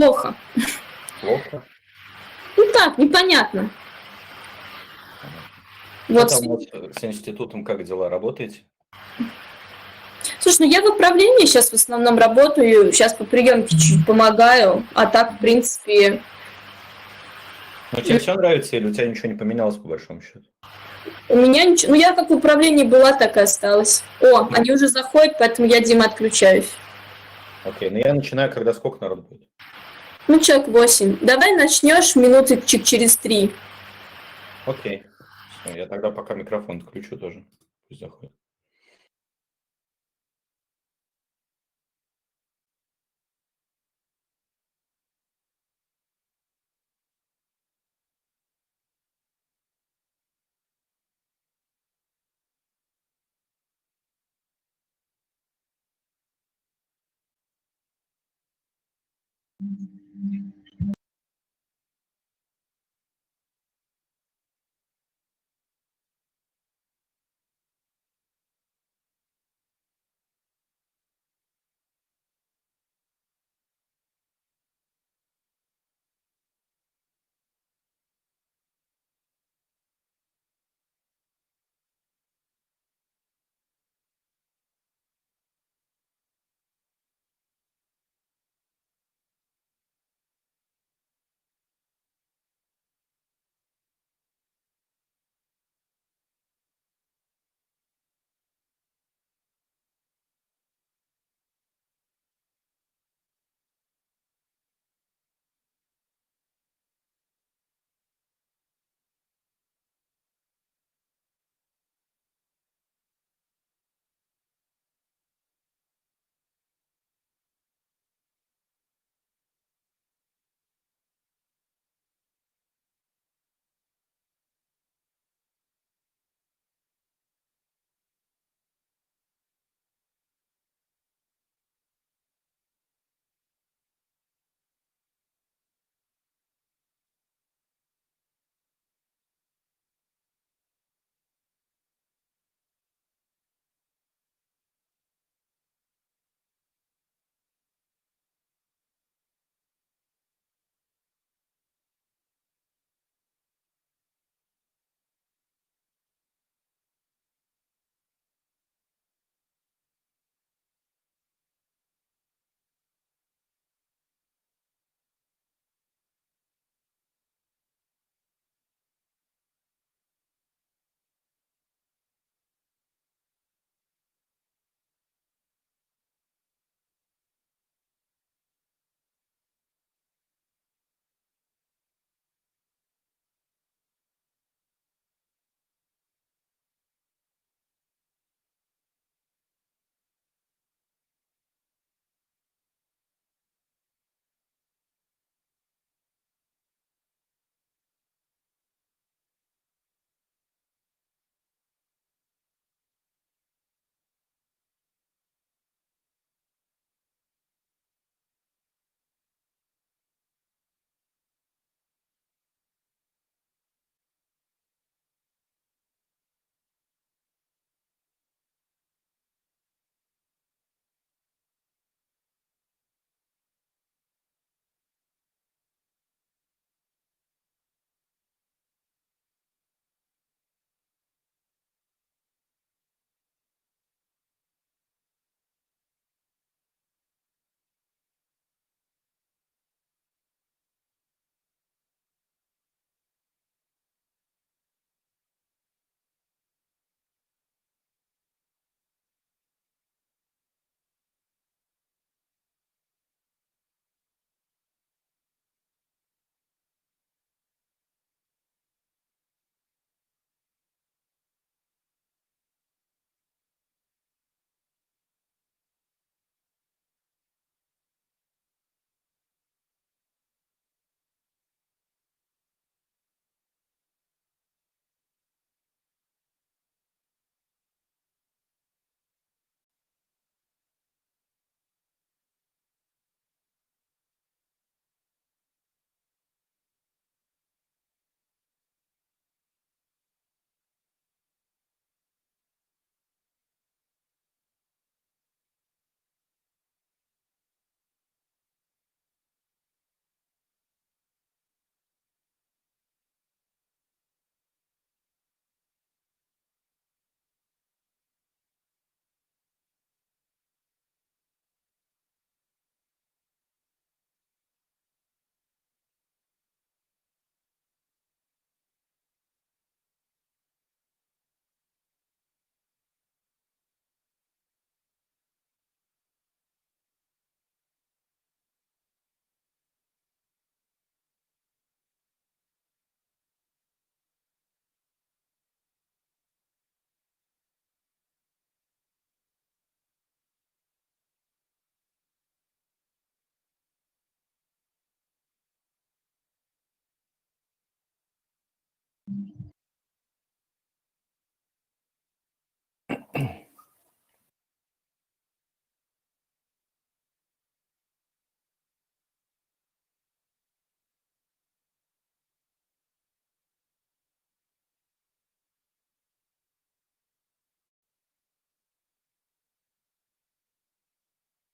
плохо. Плохо? Ну так, непонятно. Понятно. Что Вот. там у вас с институтом, как дела, работаете? Слушай, ну я в управлении сейчас в основном работаю, сейчас по приемке чуть-чуть помогаю, а так, в принципе, Ну, тебе все нравится или у тебя ничего не поменялось по большому счету? у меня ничего, ну я как в управлении была, так и осталась. О, они уже заходят, поэтому я, Дима, отключаюсь. Окей, ну я начинаю, когда сколько народ будет? Ну, человек 8. Давай начнешь минуты через 3. Окей, все, я тогда пока микрофон отключу тоже, пусть заходит.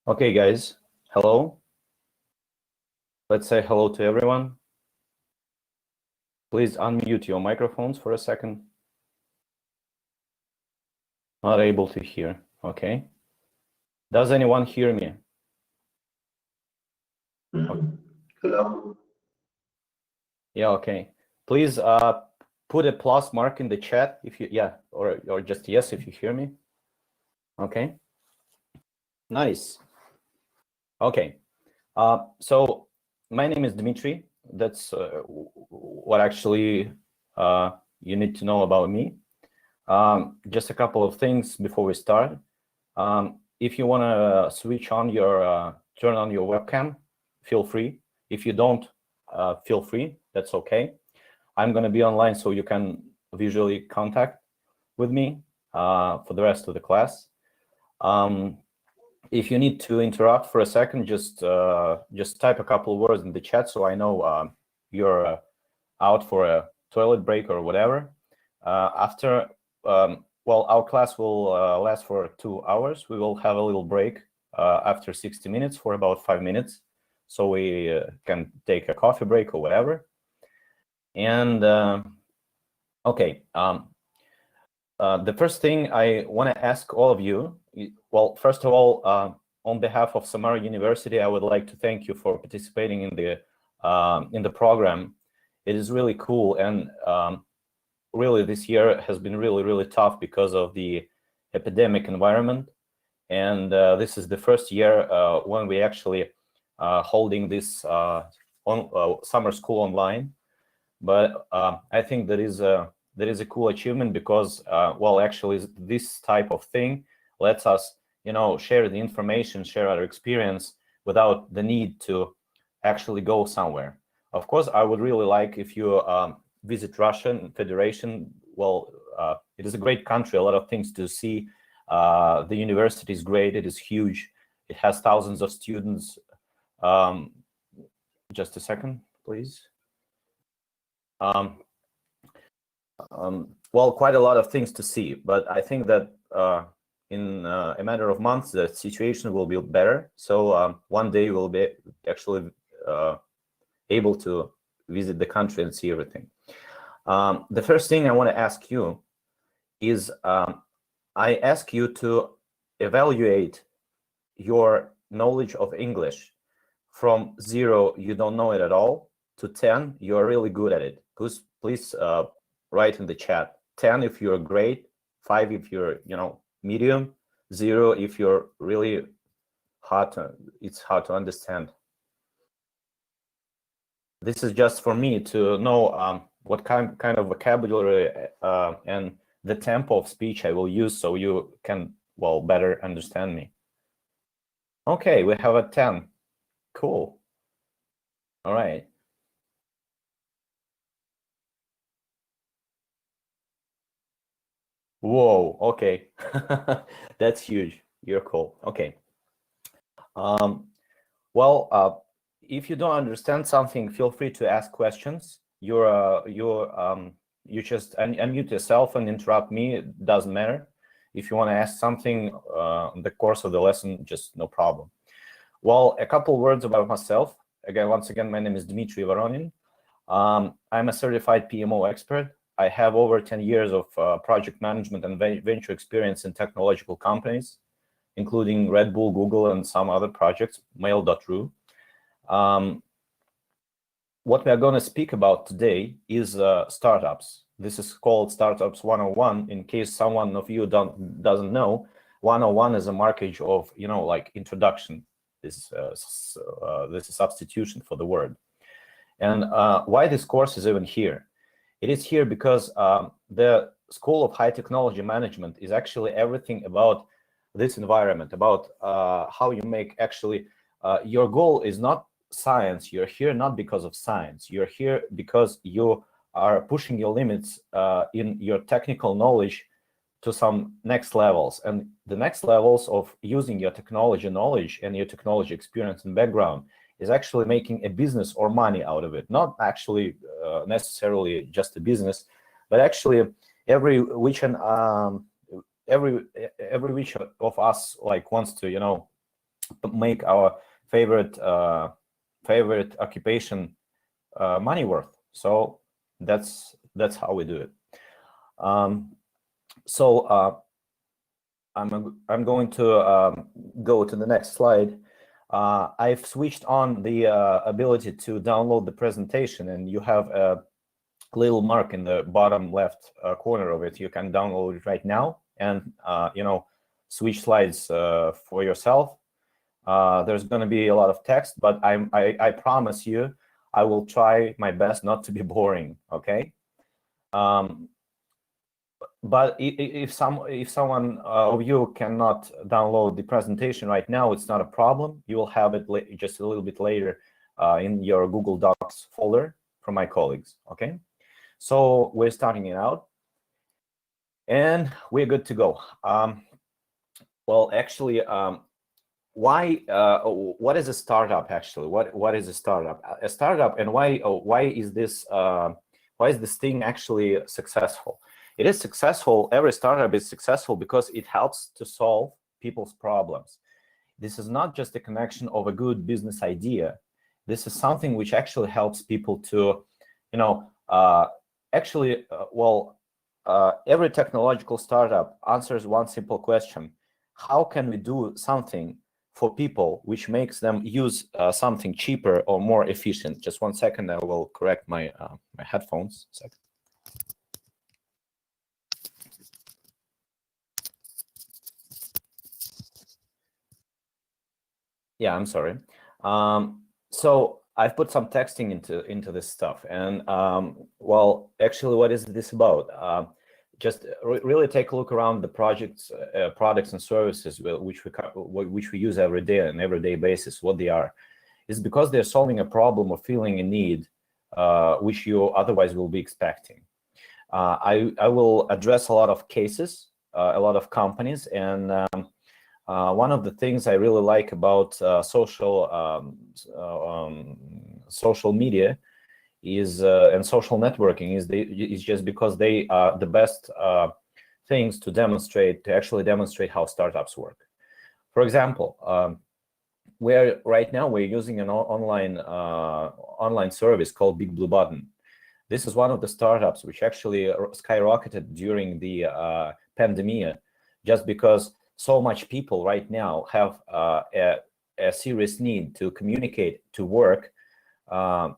Okay, guys, hello. Let's say hello to everyone. Please unmute your microphones for a second. Not able to hear. Okay. Does anyone hear me? Okay. Hello. Yeah, okay. Please put a plus mark in the chat if you, yeah, or just yes if you hear me. Okay. Nice. Okay. So my name is Dmitry. That's what actually you need to know about me. Just a couple of things before we start. If you want to switch on your, turn on your webcam, feel free. If you don't, feel free. That's okay. I'm going to be online so you can visually contact with me for the rest of the class. If you need to interrupt for a second, just type a couple of words in the chat so I know you're out for a toilet break or whatever. After, well, our class will last for 2 hours. We will have a little break after 60 minutes for about 5 minutes, so we can take a coffee break or whatever. And okay, the first thing I want to ask all of you, well, first of all, on behalf of Samara University, I would like to thank you for participating in the program. It is really cool, and really this year has been really tough because of the epidemic environment. And this is the first year when we actually holding this summer school online. But I think that is a cool achievement because, well, actually this type of thing lets us, you know, share the information, share our experience without the need to actually go somewhere. Of course, I would really like if you visit Russian Federation. Well, it is a great country, a lot of things to see. The university is great, it is huge. It has thousands of students. Just a second, please. Well, quite a lot of things to see, but I think that in a matter of months, the situation will be better. So one day we'll be actually able to visit the country and see everything. The first thing I want to ask you is I ask you to evaluate your knowledge of English from 0, you don't know it at all, to 10, you're really good at it. Please write in the chat 10 if you're great, 5 if you're, you know, medium, 0 if you're really it's hard to understand. This is just for me to know what kind of vocabulary and the tempo of speech I will use so you can, well, better understand me. Okay, we have a 10. Cool. All right. Whoa, okay. That's huge. You're cool. Okay. Well, if you don't understand something, feel free to ask questions. You just unmute yourself and interrupt me. It doesn't matter. If you want to ask something in the course of the lesson, just no problem. Well, a couple words about myself. Once again, my name is Dmitry Voronin. I'm a certified PMO expert. I have over 10 years of project management and venture experience in technological companies, including Red Bull, Google, and some other projects, mail.ru. What we are going to speak about today is startups. This is called Startups 101. In case someone of you doesn't know, 101 is a markage of, you know, like introduction. This is a substitution for the word. And why this course is even here? It is here because the School of High Technology Management is actually everything about this environment, about how you make actually, your goal is not science. You're here not because of science. You're here because you are pushing your limits in your technical knowledge to some next levels. And the next levels of using your technology knowledge and your technology experience and background is actually making a business or money out of it. Not actually necessarily just a business, but actually every which of us like wants to, you know, make our favorite occupation money worth. So that's how we do it. I'm going to go to the next slide. I've switched on the ability to download the presentation, and you have a little mark in the bottom left corner of it. You can download it right now and you know, switch slides for yourself. There's going to be a lot of text, but I promise you I will try my best not to be boring. Okay. But if someone of you cannot download the presentation right now, it's not a problem. You will have it just a little bit later in your Google Docs folder from my colleagues. Okay, so we're starting it out, and we're good to go. Well, actually, what is a startup? Actually, what is a startup? A startup, and why is this thing actually successful? It is successful. Every startup is successful because it helps to solve people's problems. This is not just a connection of a good business idea. This is something which actually helps people to, you know, every technological startup answers one simple question: how can we do something for people which makes them use something cheaper or more efficient? Just 1 second, I will correct my my headphones. Second. Yeah, I'm sorry. So I've put some texting into this stuff, and well, actually, what is this about? Just really take a look around the products and services which we use every day on an everyday basis. What they are is because they're solving a problem or filling a need which you otherwise will be expecting. I will address a lot of cases, a lot of companies, and one of the things I really like about social media is and social networking is just because they are the best things to actually demonstrate how startups work. For example, right now we're using an online service called Big Blue Button. This is one of the startups which actually skyrocketed during the pandemic, just because so much people right now have a serious need to communicate, to work from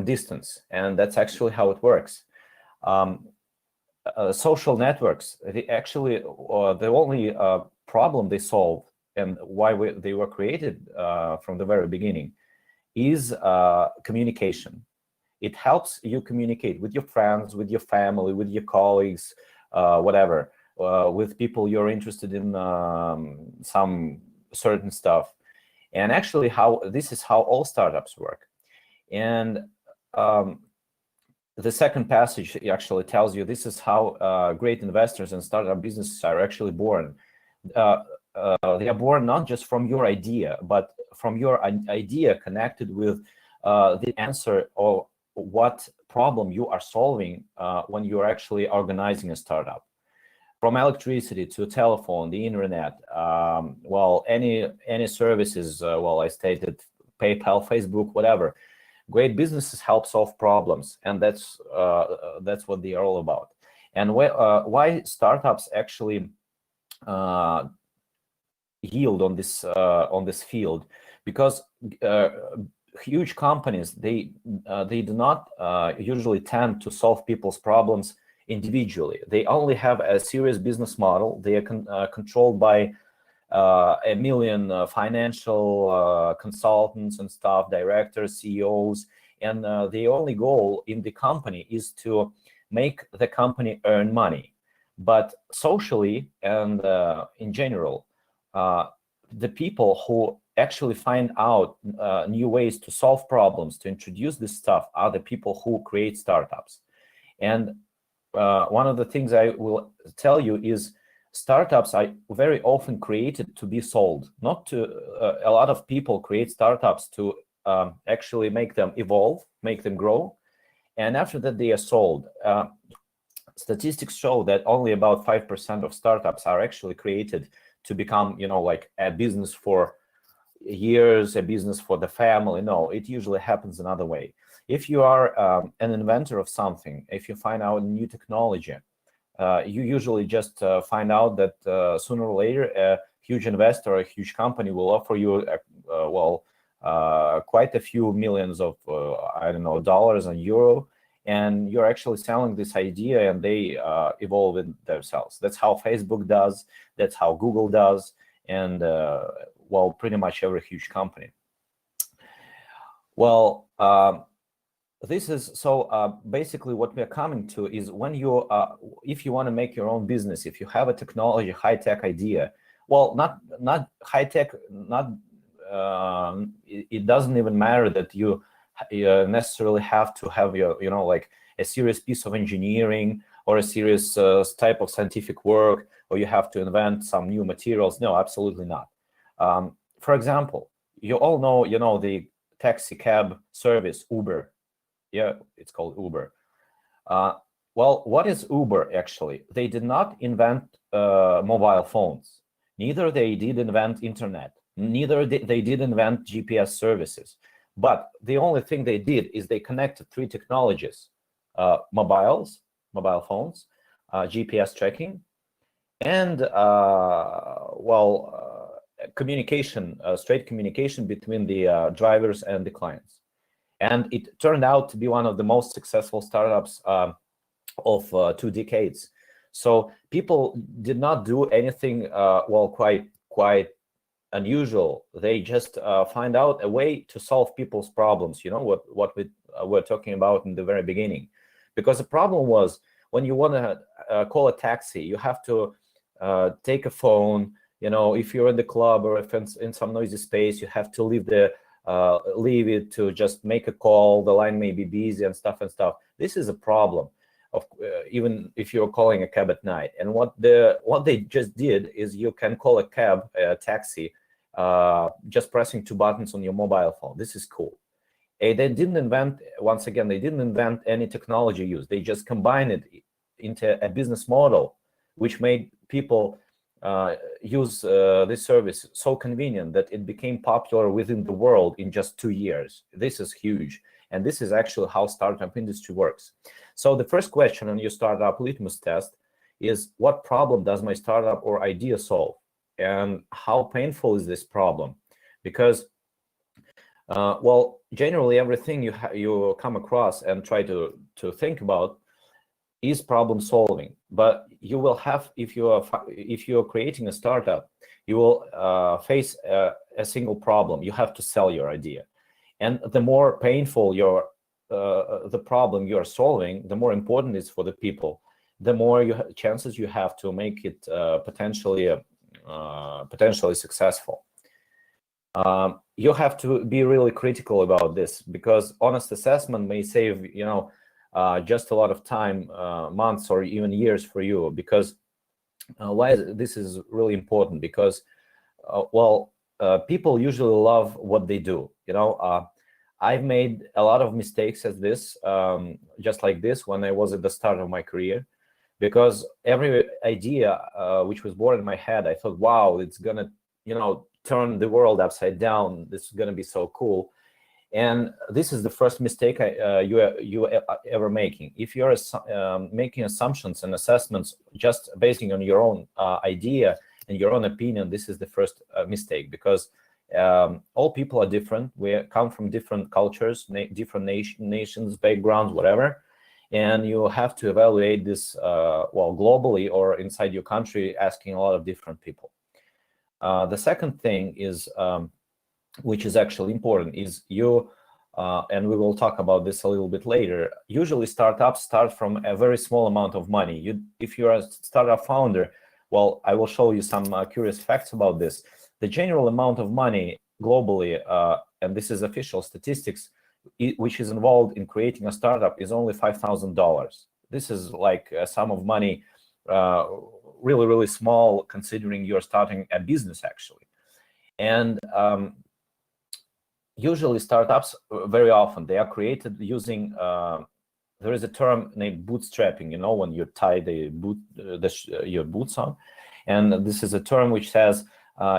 distance, and that's actually how it works. Social networks, the only problem they solve and why they were created from the very beginning is communication. It helps you communicate with your friends, with your family, with your colleagues, whatever. With people you're interested in some certain stuff. And actually this is how all startups work. And the second passage actually tells you this is how great investors and startup businesses are actually born. They are born not just from your idea, but from your idea connected with the answer or what problem you are solving when you're actually organizing a startup. From electricity to telephone, the internet, well, any services, well, I stated PayPal, Facebook, whatever. Great businesses help solve problems, and that's what they are all about. And why startups actually yield on this field? Because huge companies, they do not usually tend to solve people's problems individually. They only have a serious business model. They are controlled by a million financial consultants and staff, directors, CEOs, and the only goal in the company is to make the company earn money. But socially and in general, the people who actually find out new ways to solve problems, to introduce this stuff, are the people who create startups. And one of the things I will tell you is startups are very often created to be sold, not to, a lot of people create startups to actually make them evolve, make them grow. And after that, they are sold. Statistics show that only about 5% of startups are actually created to become, like a business for years, a business for the family. No, it usually happens another way. If you are an inventor of something, if you find out new technology, you usually just find out that sooner or later a huge investor, a huge company will offer you, quite a few millions of, I don't know, dollars and euro, and you're actually selling this idea, and they evolve it themselves. That's how Facebook does. That's how Google does, and pretty much every huge company. Well, this is so basically what we're coming to is when you, if you want to make your own business, if you have a technology, high-tech idea, well, not high-tech, not it doesn't even matter that you necessarily have to have your, like a serious piece of engineering or a serious type of scientific work, or you have to invent some new materials. No, absolutely not. For example, you all know, the taxi cab service, Uber. Yeah, it's called Uber. Well, what is Uber actually? They did not invent mobile phones. Neither they did invent internet. Neither they did invent GPS services. But the only thing they did is they connected three technologies: mobile phones, GPS tracking, and communication, straight communication between the drivers and the clients. And it turned out to be one of the most successful startups of 2 decades. So people did not do anything quite unusual. They just find out a way to solve people's problems. What we were talking about in the very beginning. Because the problem was, when you want to call a taxi, you have to take a phone. If you're in the club or if in some noisy space, you have to leave it to just make a call. The line may be busy and stuff. This is a problem of even if you're calling a cab at night. And what they just did is you can call a cab, a taxi, just pressing 2 buttons on your mobile phone. This is cool. And they didn't invent, once again, they didn't invent any technology used. They just combined it into a business model, which made people use this service so convenient that it became popular within the world in just 2 years. This is huge. And this is actually how startup industry works. So the first question on your startup litmus test is, what problem does my startup or idea solve? And how painful is this problem? Because, generally everything you come across and try to think about is problem solving. But you will have, if you're creating a startup, you will face a single problem. You have to sell your idea. And the more painful the problem you are solving, the more important it is for the people, the more chances you have to make it potentially successful. You have to be really critical about this, because honest assessment may save just a lot of time, months or even years for you. Because why this is really important? Because people usually love what they do. I've made a lot of mistakes at this, just like this, when I was at the start of my career, because every idea which was born in my head, I thought, wow, it's gonna, turn the world upside down. This is gonna be so cool. And this is the first mistake you ever making. If you're making assumptions and assessments just basing on your own idea and your own opinion, this is the first mistake, because all people are different. We come from different cultures, different nations, backgrounds, whatever. And you have to evaluate this, globally or inside your country, asking a lot of different people. The second thing is, which is actually important, is and we will talk about this a little bit later. Usually startups start from a very small amount of money. If you're a startup founder, I will show you some curious facts about this. The general amount of money globally, and this is official statistics, which is involved in creating a startup is only $5,000. This is like a sum of money, really, really small considering you're starting a business actually. And usually startups, very often, they are created using, there is a term named bootstrapping, you know, when you tie your boots on. And this is a term which says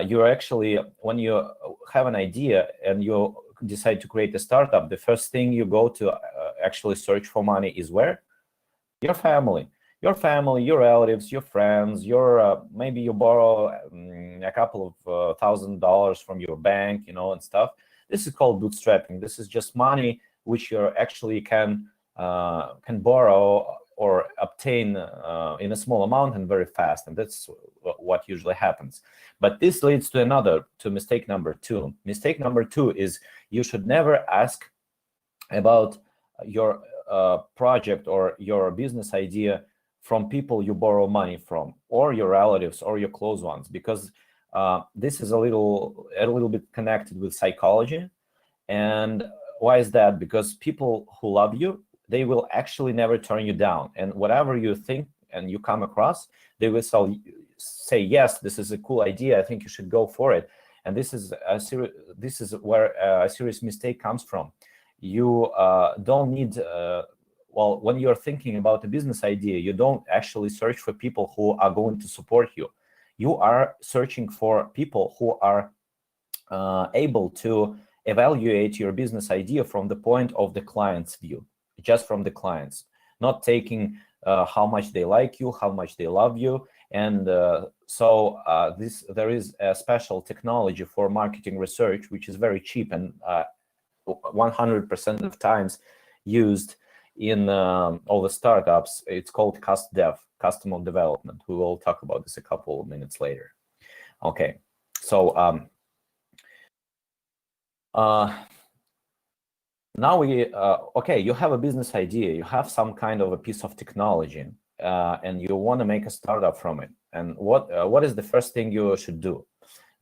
you're actually, when you have an idea and you decide to create a startup, the first thing you go to actually search for money is where? Your family, your relatives, your friends, maybe you borrow a couple of $1,000 from your bank, you know, and stuff. This is called bootstrapping. This is just money which you actually can borrow or obtain in a small amount and very fast, and that's what usually happens. But this leads to mistake number two. Mistake number two is you should never ask about your project or your business idea from people you borrow money from, or your relatives or your close ones, because this is a little bit connected with psychology. And why is that? Because people who love you, they will actually never turn you down, and whatever you think and you come across, they will say, yes, this is a cool idea, I think you should go for it. And this is where a serious mistake comes from. You don't need, well, when you're thinking about a business idea, you don't actually search for people who are going to support you. You are searching for people who are able to evaluate your business idea from the point of the client's view, just from the clients, not taking how much they like you, how much they love you. And so there is a special technology for marketing research, which is very cheap and 100% of times used in all the startups. It's called customer development. We will talk about this a couple of minutes later. Okay, so now okay, you have a business idea, you have some kind of a piece of technology, and you want to make a startup from it. And what is the first thing you should do?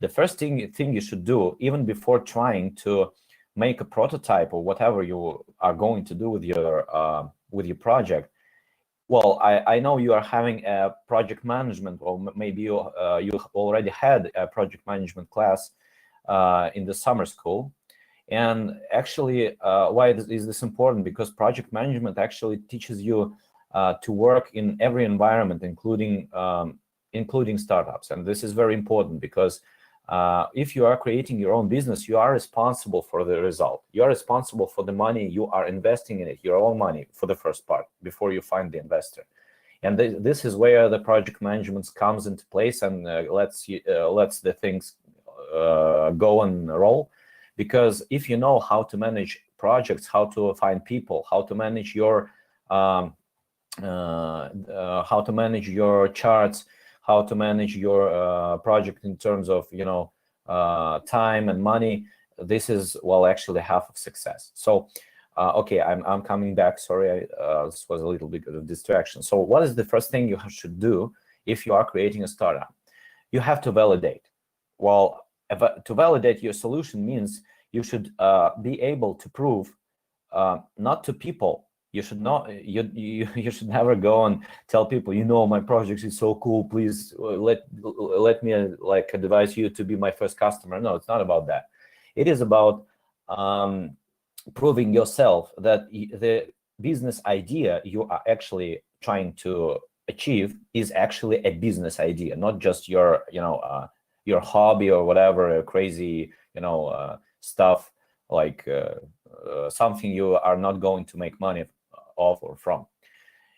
The first thing you should do, even before trying to make a prototype or whatever you are going to do with your project. Well, I know you are having a project management, or maybe you already had a project management class in the summer school. And actually, why is this important? Because project management actually teaches you to work in every environment, including startups. And this is very important because if you are creating your own business, you are responsible for the result. You are responsible for the money you are investing in it, your own money for the first part, before you find the investor. And this is where the project management comes into place and lets the things go and roll. Because if you know how to manage projects, how to find people, how to manage your charts, how to manage your project in terms of time and money, this is, well, actually half of success. So okay, I'm coming back. Sorry, this was a little bit of a distraction. So what is the first thing you should do if you are creating a startup? You have to validate. Well, to validate your solution means you should be able to prove, not to people. You should not. You should never go and tell people, my project is so cool. Please let me advise you to be my first customer. No, it's not about that. It is about proving yourself that the business idea you are actually trying to achieve is actually a business idea, not just your hobby or whatever crazy stuff, like something you are not going to make money of or from.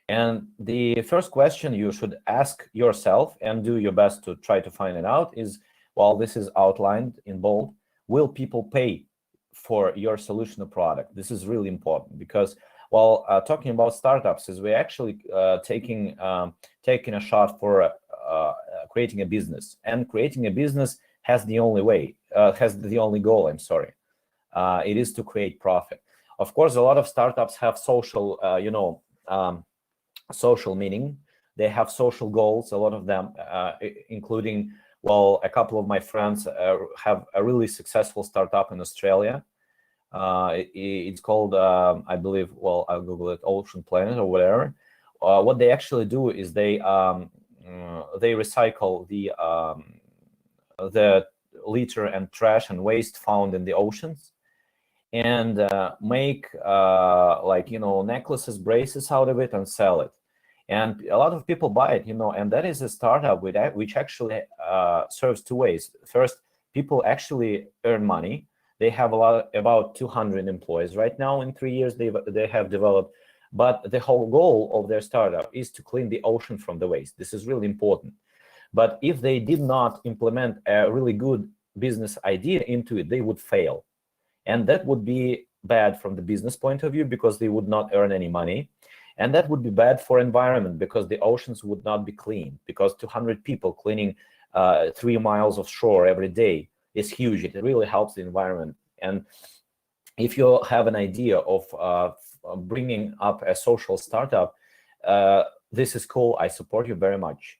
And the first question you should ask yourself, and do your best to try to find it out, is, well, this is outlined in bold: will people pay for your solution or product? This is really important, because while talking about startups, is we're actually taking a shot for creating a business. And creating a business has the only goal, it is to create profit. Of course, a lot of startups have social social meaning. They have social goals, a lot of them, including well, a couple of my friends have a really successful startup in Australia. It's called, I believe, well, I'll Google it, Ocean Planet or whatever. What they actually do is they recycle the litter and trash and waste found in the oceans, and make like, you know, necklaces, braces out of it and sell it. And a lot of people buy it, you know, and that is a startup which actually serves two ways. First, people actually earn money. They have about 200 employees right now. In 3 years, they have developed. But the whole goal of their startup is to clean the ocean from the waste. This is really important. But if they did not implement a really good business idea into it, they would fail. And that would be bad from the business point of view because they would not earn any money. And that would be bad for environment because the oceans would not be clean, because 200 people cleaning 3 miles of shore every day is huge. It really helps the environment. And if you have an idea of bringing up a social startup, this is cool. I support you very much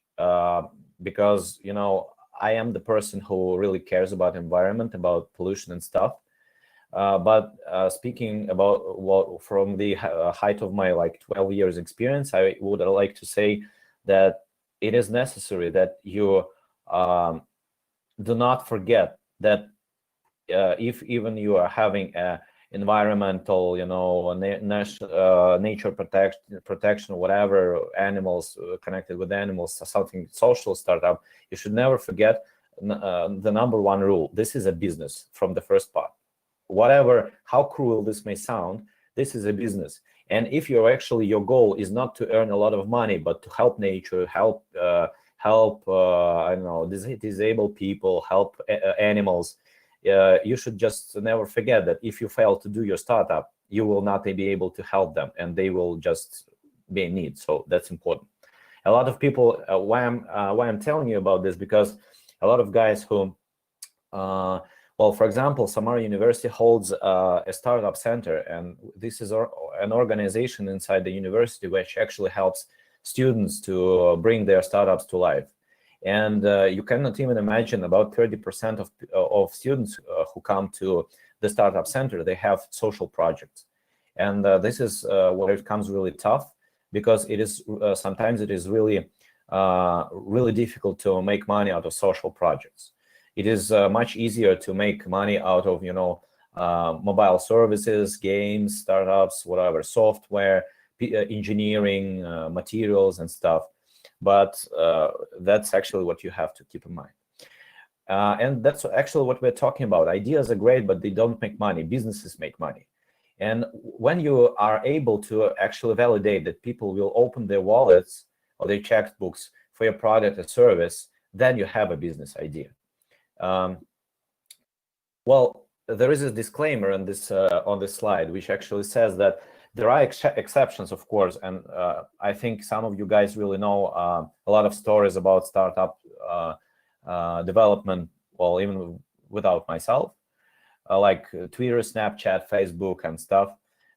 because, you know, I am the person who really cares about environment, about pollution and stuff. But speaking about what from the height of my like 12 years experience, I would like to say that it is necessary that you do not forget that if even you are having a environmental, you know, nature protection, whatever, animals, connected with animals, something social startup, you should never forget the number one rule. This is a business from the first part. Whatever, how cruel this may sound, this is a business. And if you're actually, your goal is not to earn a lot of money, but to help nature, help I don't know, disabled people, help animals, you should just never forget that if you fail to do your startup, you will not be able to help them, and they will just be in need. So that's important. A lot of people, why I'm telling you about this, because a lot of guys who well, for example, Samara University holds a startup center, and this is an organization inside the university which actually helps students to bring their startups to life. And you cannot even imagine, about 30% of students who come to the startup center, they have social projects. And this is where it comes really tough, because it is sometimes it is really difficult to make money out of social projects. It is much easier to make money out of, you know, mobile services, games, startups, whatever, software, engineering, materials and stuff. But that's actually what you have to keep in mind. And that's actually what we're talking about. Ideas are great, but they don't make money. Businesses make money. And when you are able to actually validate that people will open their wallets or their checkbooks for your product or service, then you have a business idea. Well, there is a disclaimer on this slide, which actually says that there are exceptions, of course, and I think some of you guys really know a lot of stories about startup development, well, even without myself, like Twitter, Snapchat, Facebook, and stuff.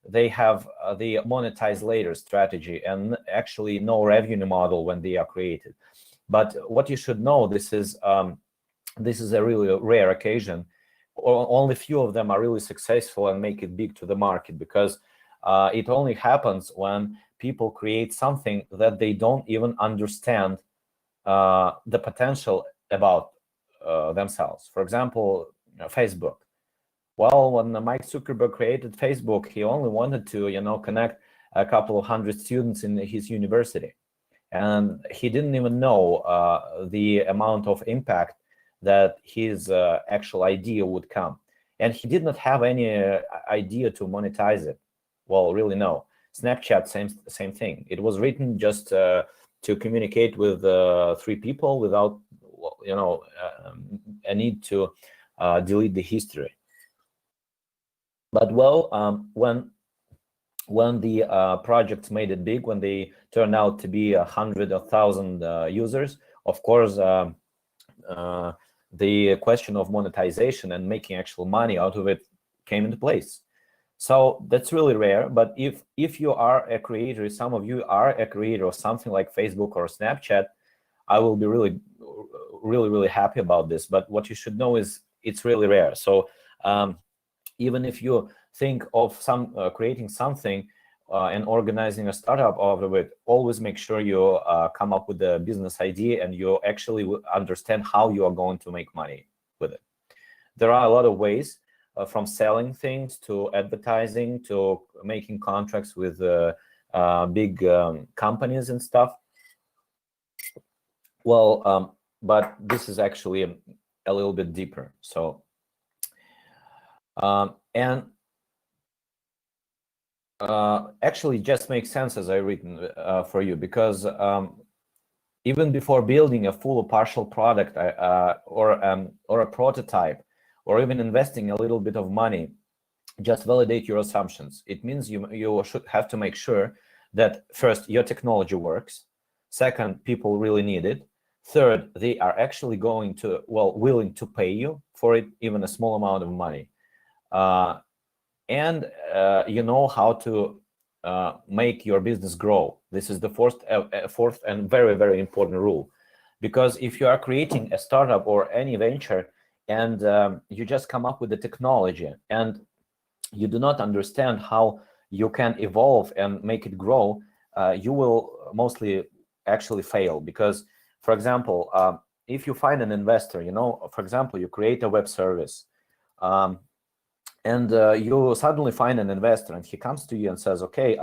They have the monetize later strategy and actually no revenue model when they are created. But what you should know, this is a really rare occasion. Only few of them are really successful and make it big to the market, because it only happens when people create something that they don't even understand the potential about themselves. For example, Facebook. Well, when Mike Zuckerberg created Facebook, he only wanted to, you know, connect a couple of hundred students in his university, and he didn't even know the amount of impact that his actual idea would come. And he did not have any idea to monetize it. Well, really, no. Snapchat, same thing. It was written just to communicate with 3 people without, you know, a need to delete the history. But well, when the projects made it big, when they turned out to be 100 or 1,000 users, of course, the question of monetization and making actual money out of it came into place. So that's really rare. But if you are a creator, some of you are a creator of something like Facebook or Snapchat, I will be really really happy about this, but what you should know is it's really rare. So even if you think of creating something and organizing a startup out of it, always make sure you come up with a business idea and you actually understand how you are going to make money with it. There are a lot of ways, from selling things to advertising to making contracts with big companies and stuff. Well, but this is actually a little bit deeper. So, and actually just makes sense as I've written for you, because even before building a full or partial product or a prototype, or even investing a little bit of money, just validate your assumptions. It means you should have to make sure that first, your technology works. Second, people really need it. Third, they are actually willing to pay you for it, even a small amount of money. And you know how to make your business grow. This is the fourth and very important rule. Because if you are creating a startup or any venture and you just come up with the technology and you do not understand how you can evolve and make it grow, you will mostly actually fail. Because, for example, if you find an investor, for example, you create a web service, and you suddenly find an investor, and he comes to you and says, okay,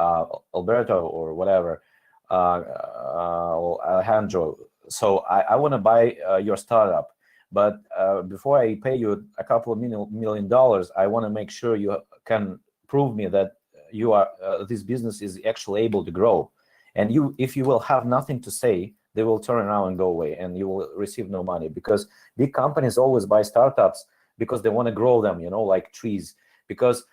Alberto or whatever, Alejandro, so I want to buy your startup, but before I pay you a couple of $1 million, I want to make sure you can prove me that this business is actually able to grow. And if you will have nothing to say, they will turn around and go away, and you will receive no money. Because big companies always buy startups because they want to grow them, like trees. Because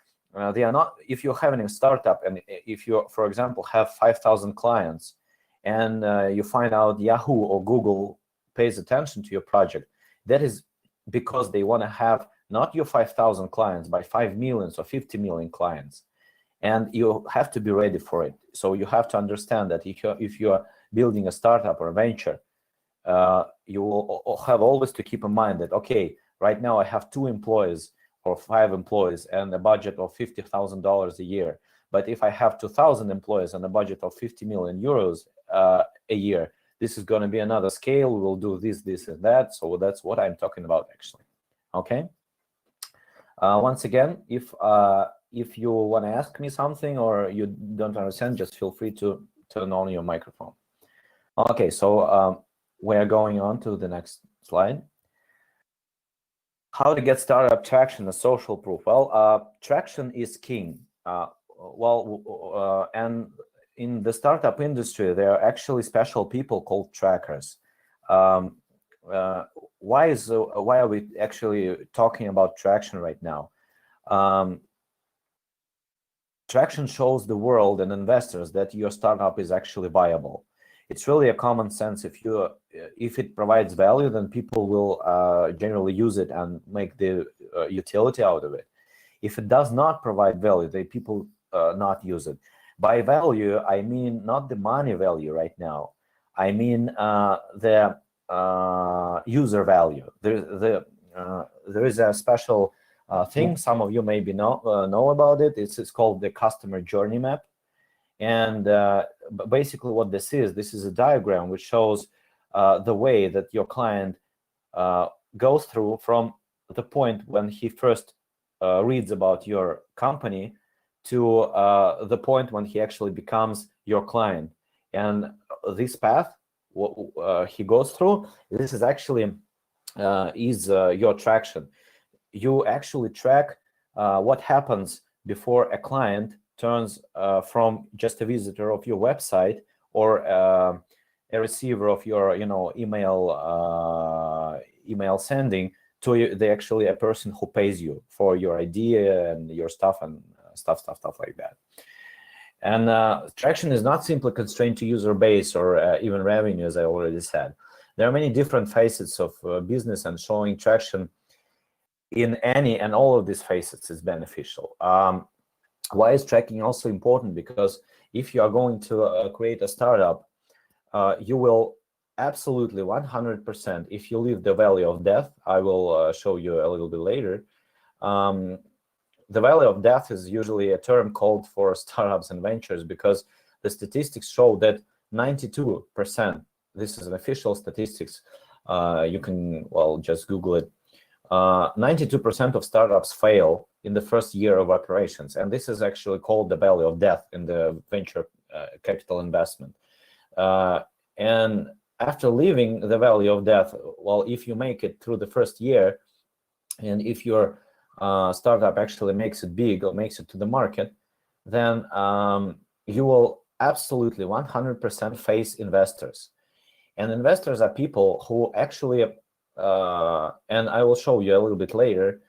they are not, if you're having a startup, and if you, for example, have 5,000 clients, and you find out Yahoo or Google pays attention to your project, that is because they want to have not your 5,000 clients, but 5 million or 50 million clients. And you have to be ready for it. So you have to understand that if you are building a startup or a venture, you will have always to keep in mind that, okay, right now I have 2 employees or 5 employees and a budget of $50,000 a year. But if I have 2,000 employees and a budget of 50 million euros a year, this is going to be another scale. We will do this, and that. So that's what I'm talking about, actually. Okay. Once again, if you want to ask me something or you don't understand, just feel free to turn on your microphone. Okay, so we're going on to the next slide. How to get startup traction, a social proof. Well, traction is king. And in the startup industry, there are actually special people called trackers. Why are we actually talking about traction right now? Traction shows the world and investors that your startup is actually viable. It's really a common sense. If it provides value, then people will generally use it and make the utility out of it. If it does not provide value, then people not use it. By value, I mean not the money value right now. I mean the user value. There is a special thing. Some of you maybe know about it. It's called the customer journey map. And basically what this is a diagram which shows the way that your client goes through from the point when he first reads about your company to the point when he actually becomes your client. And this path, what he goes through, this is actually your traction. You actually track what happens before a client turns from just a visitor of your website or a receiver of your email sending to actually a person who pays you for your idea and your stuff and stuff like that. And traction is not simply constrained to user base or even revenue, as I already said. There are many different facets of business, and showing traction in any and all of these facets is beneficial. Why is tracking also important? Because if you are going to create a startup, you will absolutely 100%. If you leave the valley of death, I will show you a little bit later. The valley of death is usually a term called for startups and ventures because the statistics show that 92%, this is an official statistics, you can, well, just Google it, 92% of startups fail in the first year of operations. And this is actually called the valley of death in the venture capital investment. And after leaving the valley of death, well, if you make it through the first year, and if your startup actually makes it big or makes it to the market, then you will absolutely 100% face investors. And investors are people who actually, and I will show you a little bit later,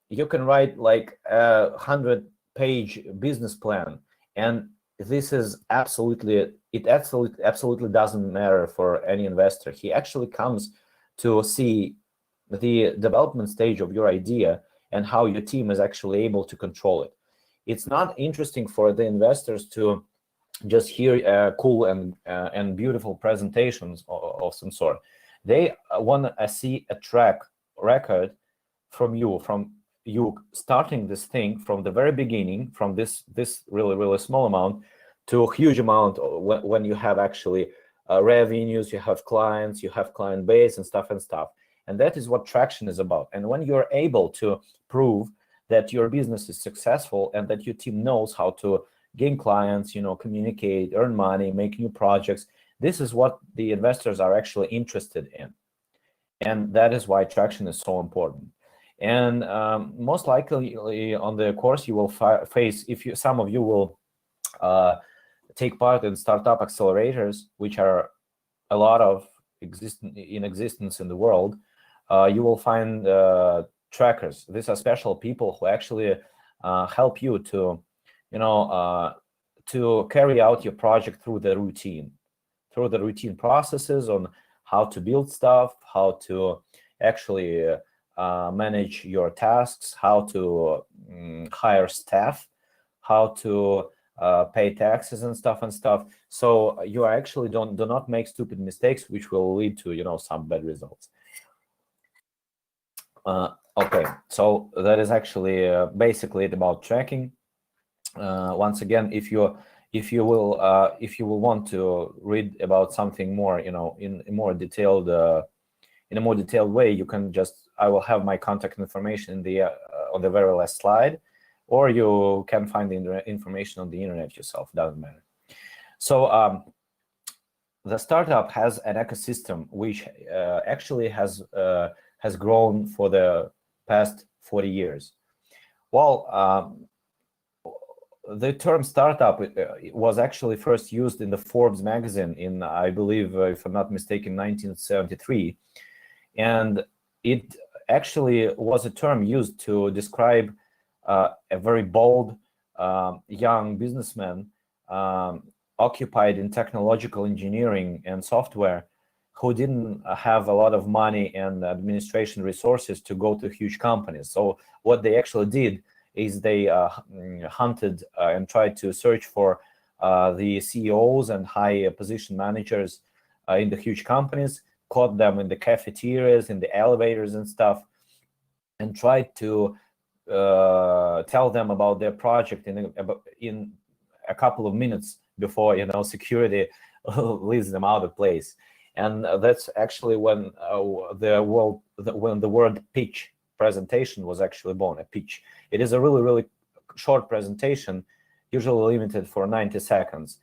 you can write like a 100-page business plan, and this is absolutely, it absolutely doesn't matter for any investor. He actually comes to see the development stage of your idea and how your team is actually able to control it. It's not interesting for the investors to just hear cool and beautiful presentations of some sort. They want to see a track record from you starting this thing from the very beginning, from this really small amount to a huge amount when you have actually revenues, you have clients, you have client base and stuff. And that is what traction is about. And when you're able to prove that your business is successful and that your team knows how to gain clients, communicate, earn money, make new projects, this is what the investors are actually interested in. And that is why traction is so important. And most likely on the course you will face, some of you will take part in startup accelerators, which are a lot of in existence in the world. You will find trackers. These are special people who actually help you to, to carry out your project through the routine processes on how to build stuff, how to actually manage your tasks, how to hire staff, how to pay taxes and stuff. So you actually do not make stupid mistakes, which will lead to some bad results. Okay, so that is actually basically it about tracking. Once again, if you will want to read about something more, in a more detailed way, you can I will have my contact information in the on the very last slide, or you can find the information on the internet yourself. Doesn't matter. So the startup has an ecosystem which actually has grown for the past 40 years. Well, the term startup was actually first used in the Forbes magazine in, I believe, if I'm not mistaken, 1973. And it actually was a term used to describe a very bold young businessman occupied in technological engineering and software, who didn't have a lot of money and administration resources to go to huge companies. So what they actually did is they hunted and tried to search for the CEOs and high position managers in the huge companies, caught them in the cafeterias, in the elevators and stuff, and tried to tell them about their project in a couple of minutes before security leads them out of place. And that's actually when the word pitch presentation was actually born. A pitch. It is a really short presentation, usually limited for 90 seconds.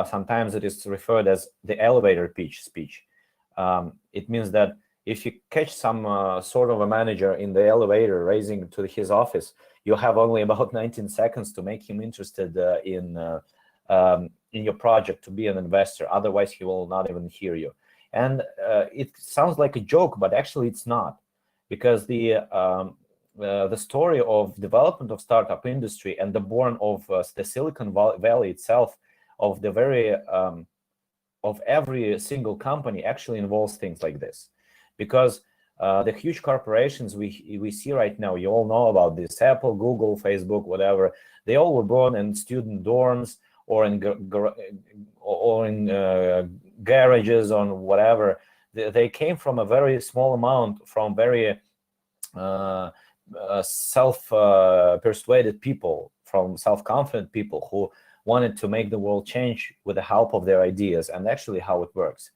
Sometimes it is referred as the elevator pitch speech. It means that if you catch some sort of a manager in the elevator raising to his office, you have only about 19 seconds to make him interested in your project, to be an investor. Otherwise, he will not even hear you. And it sounds like a joke, but actually it's not, because the story of development of startup industry and the born of the Silicon Valley itself, of the very of every single company, actually involves things like this. Because the huge corporations we see right now, you all know about this: Apple, Google, Facebook, whatever. They all were born in student dorms or in garages, on whatever. They came from a very small amount, from very self-persuaded people, from self-confident people who wanted to make the world change with the help of their ideas, and actually how it works.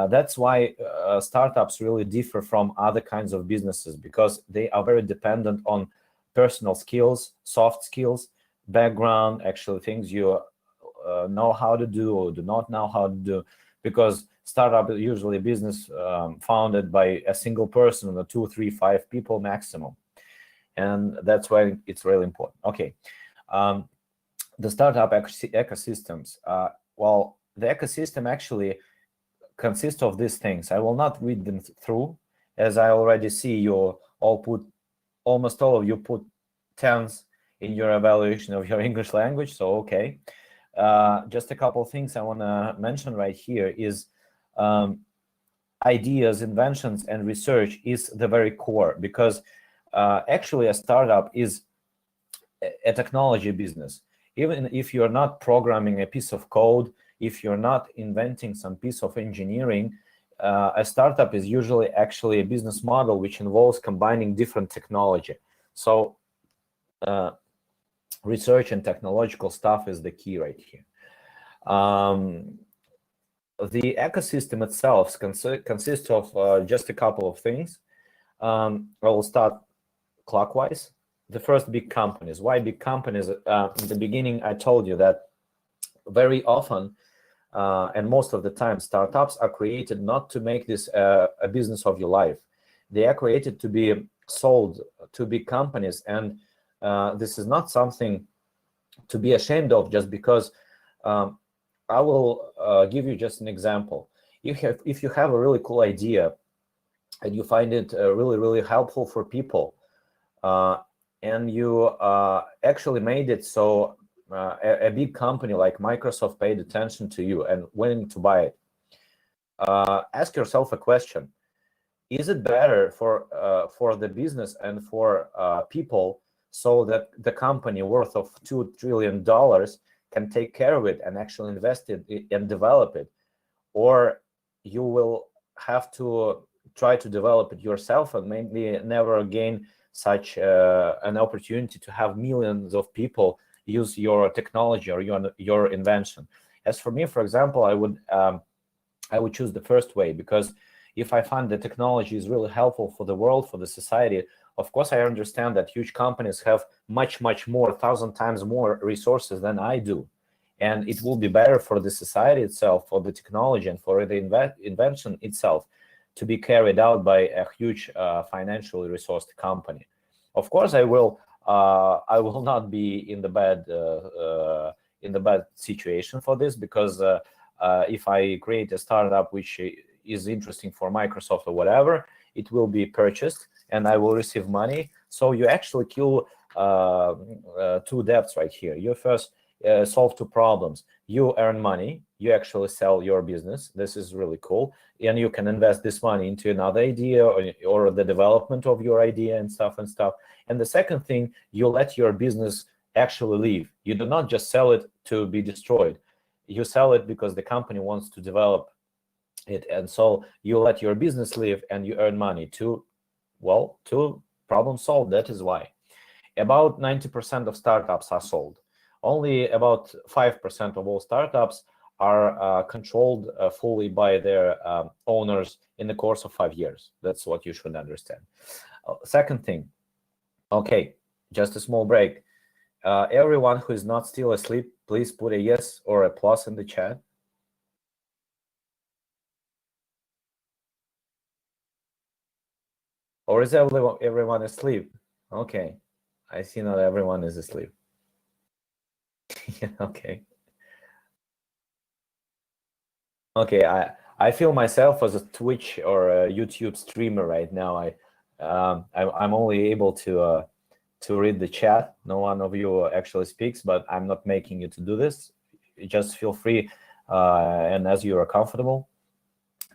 That's why startups really differ from other kinds of businesses, because they are very dependent on personal skills, soft skills, background, actually things you know how to do or do not know how to do, because startup is usually a business founded by a single person, or 2, 3, 5 people maximum, and that's why it's really important. Okay, the startup ecosystems. Well, the ecosystem actually consists of these things. I will not read them through, as I already see you all put, almost all of you put 10s in your evaluation of your English language, so okay. Just a couple of things I want to mention right here is ideas, inventions, and research is the very core, because actually a startup is a technology business. Even if you're not programming a piece of code, if you're not inventing some piece of engineering, a startup is usually actually a business model which involves combining different technology. So research and technological stuff is the key right here. The ecosystem itself consists of just a couple of things. I will start clockwise. The first, big companies. Why big companies? In the beginning, I told you that very often, and most of the time, startups are created not to make this a business of your life. They are created to be sold to big companies, and this is not something to be ashamed of, just because I will give you just an example. If you have a really cool idea and you find it really, really helpful for people, and you actually made it so a big company like Microsoft paid attention to you and willing to buy it, ask yourself a question. Is it better for the business and for people, so that the company worth of $2 trillion can take care of it and actually invest it and develop it? Or you will have to try to develop it yourself and maybe never again such an opportunity to have millions of people use your technology or your invention. As for me, for example, I would choose the first way, because if I find the technology is really helpful for the world, for the society, of course I understand that huge companies have much more, 1,000 times more resources than I do, and it will be better for the society itself, for the technology, and for the invention itself to be carried out by a huge financially resourced company. Of course, I will not be in the bad situation for this, because if I create a startup which is interesting for Microsoft or whatever, it will be purchased and I will receive money. So you actually kill two debts right here. You first solve two problems. You earn money, you actually sell your business. This is really cool. And you can invest this money into another idea or the development of your idea and stuff. And the second thing, you let your business actually live. You do not just sell it to be destroyed. You sell it because the company wants to develop it. And so you let your business live and you earn money to problem solved. That is why. About 90% of startups are sold. Only about 5% of all startups are controlled fully by their owners in the course of 5 years. That's what you should understand. Second thing, okay, just a small break. Everyone who is not still asleep, please put a yes or a plus in the chat. Or is everyone asleep? Okay, I see not everyone is asleep. Okay. Okay, I feel myself as a Twitch or a YouTube streamer right now. I'm only able to read the chat. No one of you actually speaks, but I'm not making you to do this. Just feel free, and as you are comfortable.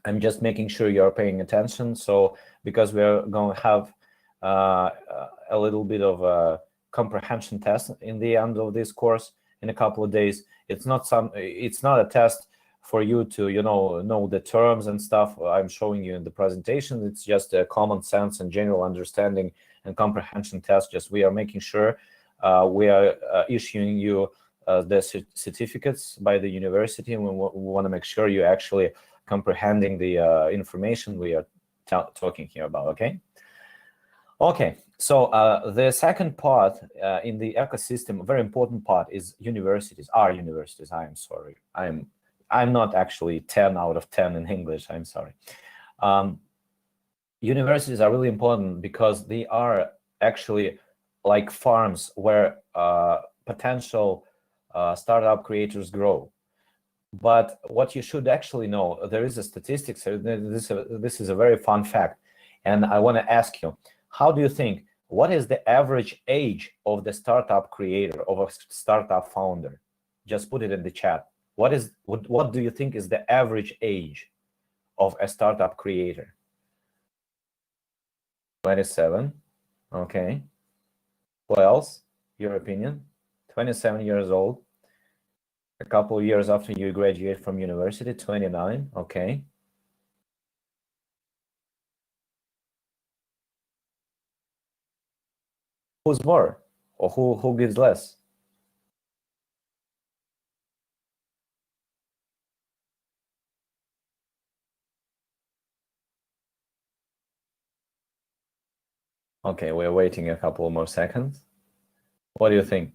I'm just making sure you're paying attention. So because we're going to have a little bit of a comprehension test in the end of this course in a couple of days. It's not a test for you to, know the terms and stuff I'm showing you in the presentation. It's just a common sense and general understanding and comprehension test. Just we are making sure we are issuing you the certificates by the university, and we want to make sure you're actually comprehending the information we are talking here about. Okay, so the second part in the ecosystem, a very important part, is universities. Are universities? I am sorry, I'm not actually 10 out of 10 in English. I'm sorry. Universities are really important because they are actually like farms where potential startup creators grow. But what you should actually know, there is a statistics. This is a very fun fact, and I want to ask you, how do you think, what is the average age of the startup creator, of a startup founder? Just put it in the chat. What do you think is the average age of a startup creator? 27. Okay. What else? Your opinion? 27 years old. A couple of years after you graduate from university, 29. Okay. Who's more, or who gives less? Okay, we're waiting a couple more seconds. What do you think?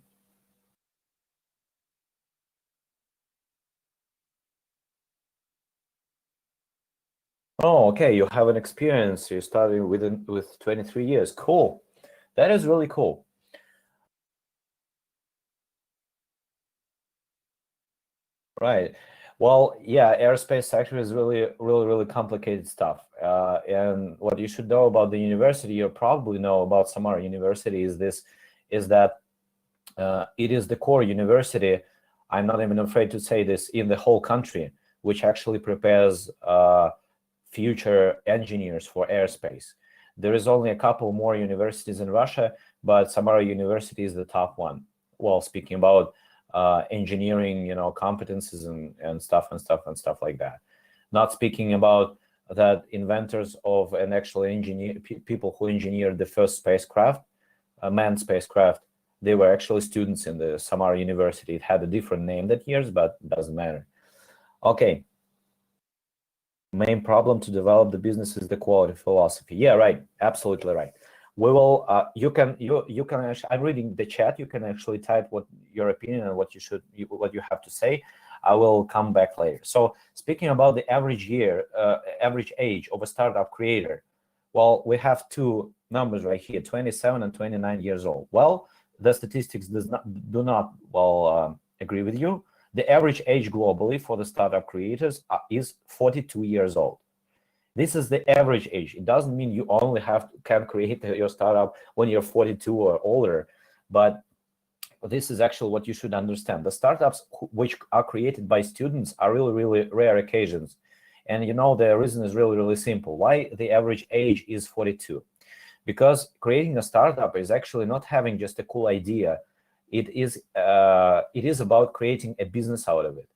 Oh, okay, you have an experience. You started with 23 years. Cool. That is really cool. Right. Well, yeah, aerospace sector is really complicated stuff. And what you should know about the university, you probably know about Samara University, is that it is the core university, I'm not even afraid to say this, in the whole country, which actually prepares future engineers for airspace. There is only a couple more universities in Russia, but Samara University is the top one. Well, speaking about engineering, competences and stuff like that. Not speaking about that inventors of an actual engineer, people who engineered the first spacecraft, manned spacecraft, they were actually students in the Samara University. It had a different name that years, but it doesn't matter. Okay. Main problem to develop the business is the quality philosophy. Yeah, right. Absolutely right. We will. You can actually. I'm reading the chat. You can actually type what your opinion and what you have to say. I will come back later. So speaking about the average age of a startup creator, well, we have two numbers right here: 27 and 29 years old. Well, the statistics do not agree with you. The average age globally for the startup creators is 42 years old. This is the average age. It doesn't mean you only can create your startup when you're 42 or older, but this is actually what you should understand. The startups which are created by students are really rare occasions. And the reason is really simple. Why the average age is 42? Because creating a startup is actually not having just a cool idea. It is about creating a business out of it.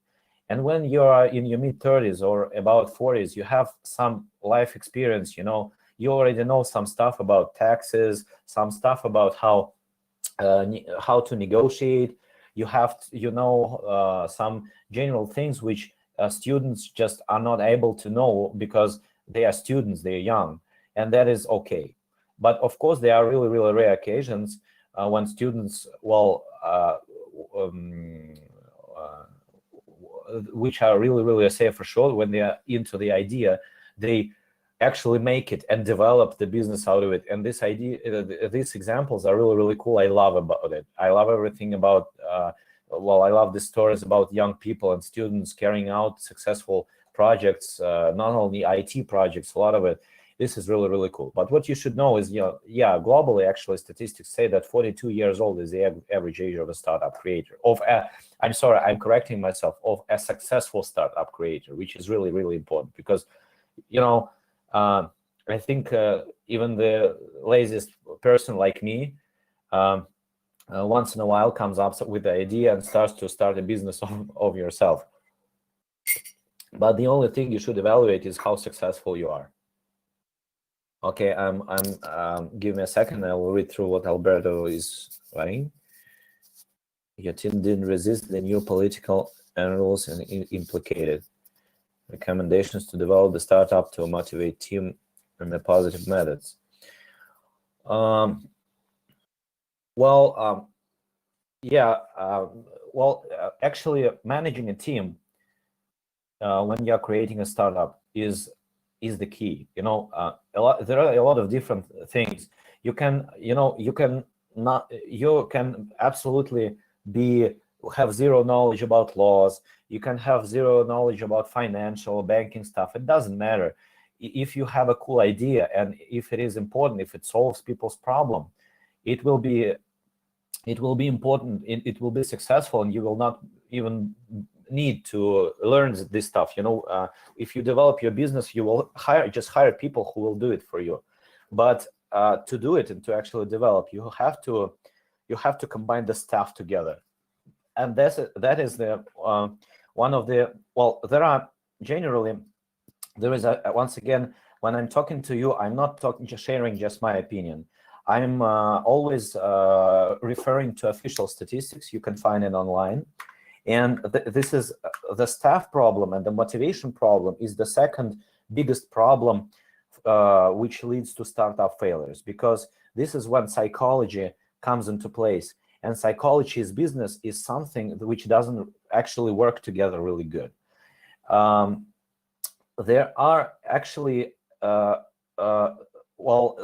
And when you are in your mid-30s or about 40s, you have some life experience, you already know some stuff about taxes, some stuff about how to negotiate. You have some general things which students just are not able to know because they are students, they're young, and that is okay. But of course, there are really rare occasions when students, which are really say for sure, when they are into the idea, they actually make it and develop the business out of it. And this idea, these examples are really cool. I love about it. I love everything about I love the stories about young people and students carrying out successful projects, not only IT projects, a lot of it. This is really cool. But what you should know is, globally, actually, statistics say that 42 years old is the average age of a startup creator. I'm sorry, I'm correcting myself, of a successful startup creator, which is really important because, I think even the laziest person like me, once in a while comes up with the idea and starts a business of yourself. But the only thing you should evaluate is how successful you are. Okay, give me a second. I will read through what Alberto is writing. Your team didn't resist the new political rules and implicated recommendations to develop the startup to motivate team and the positive methods. Actually, managing a team when you're creating a startup is the key. There are a lot of different things. You can absolutely have zero knowledge about laws. You can have zero knowledge about financial banking stuff. It doesn't matter. If you have a cool idea and if it is important, if it solves people's problem, it will be important. It will be successful, and you will not even need to learn this stuff. If you develop your business, you will hire people who will do it for you. But to do it and to actually develop, you have to combine the staff together. And that is the one of the, well, there is once again, when I'm talking to you, I'm not sharing just my opinion. I'm always referring to official statistics. You can find it online. And this is the staff problem, and the motivation problem is the second biggest problem which leads to startup failures, because this is when psychology comes into place. And psychology's business is something which doesn't actually work together really good. There are actually, the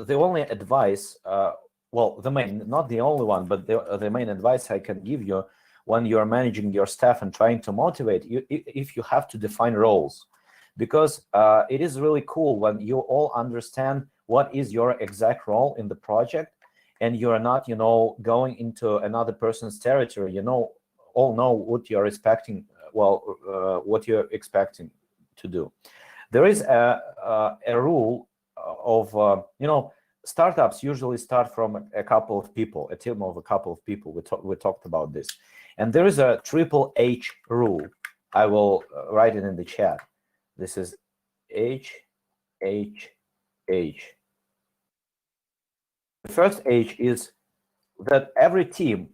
only advice, not the only one, but the main advice I can give you when you're managing your staff and trying to motivate you, if you have to define roles, because it is really cool when you all understand what is your exact role in the project, and you're not, going into another person's territory. All know what you're expecting. What you're expecting to do. There is a rule of startups usually start from a couple of people, a team of a couple of people. We talked about this, and there is a triple H rule. I will write it in the chat. This is H, H, H. The first H is that every team,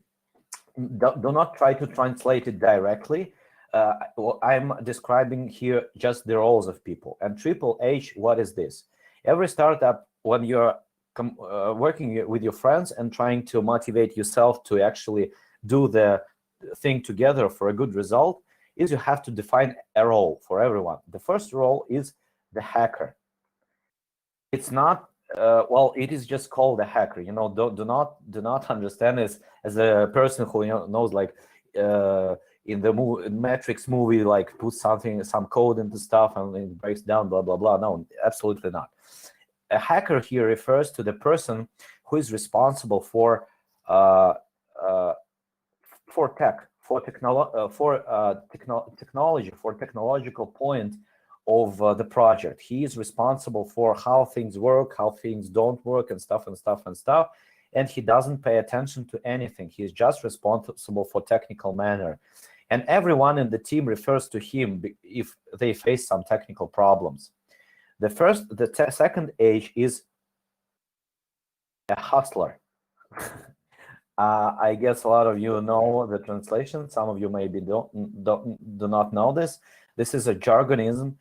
do not try to translate it directly. I'm describing here just the roles of people. And triple H, what is this? Every startup, when you're working with your friends and trying to motivate yourself to actually do the thing together for a good result, is you have to define a role for everyone. The first role is the hacker. It's not it is just called a hacker. Do not understand this as a person who knows, like in the Matrix movie, like put some code into stuff and it breaks down, blah blah blah. No, absolutely not. A hacker here refers to the person who is responsible for technology, for technological point of the project. He is responsible for how things work, how things don't work, and stuff. And he doesn't pay attention to anything. He's just responsible for technical manner. And everyone in the team refers to him if they face some technical problems. The second H is a hustler. I guess a lot of you know the translation. Some of you maybe do not know this. This is a jargonism,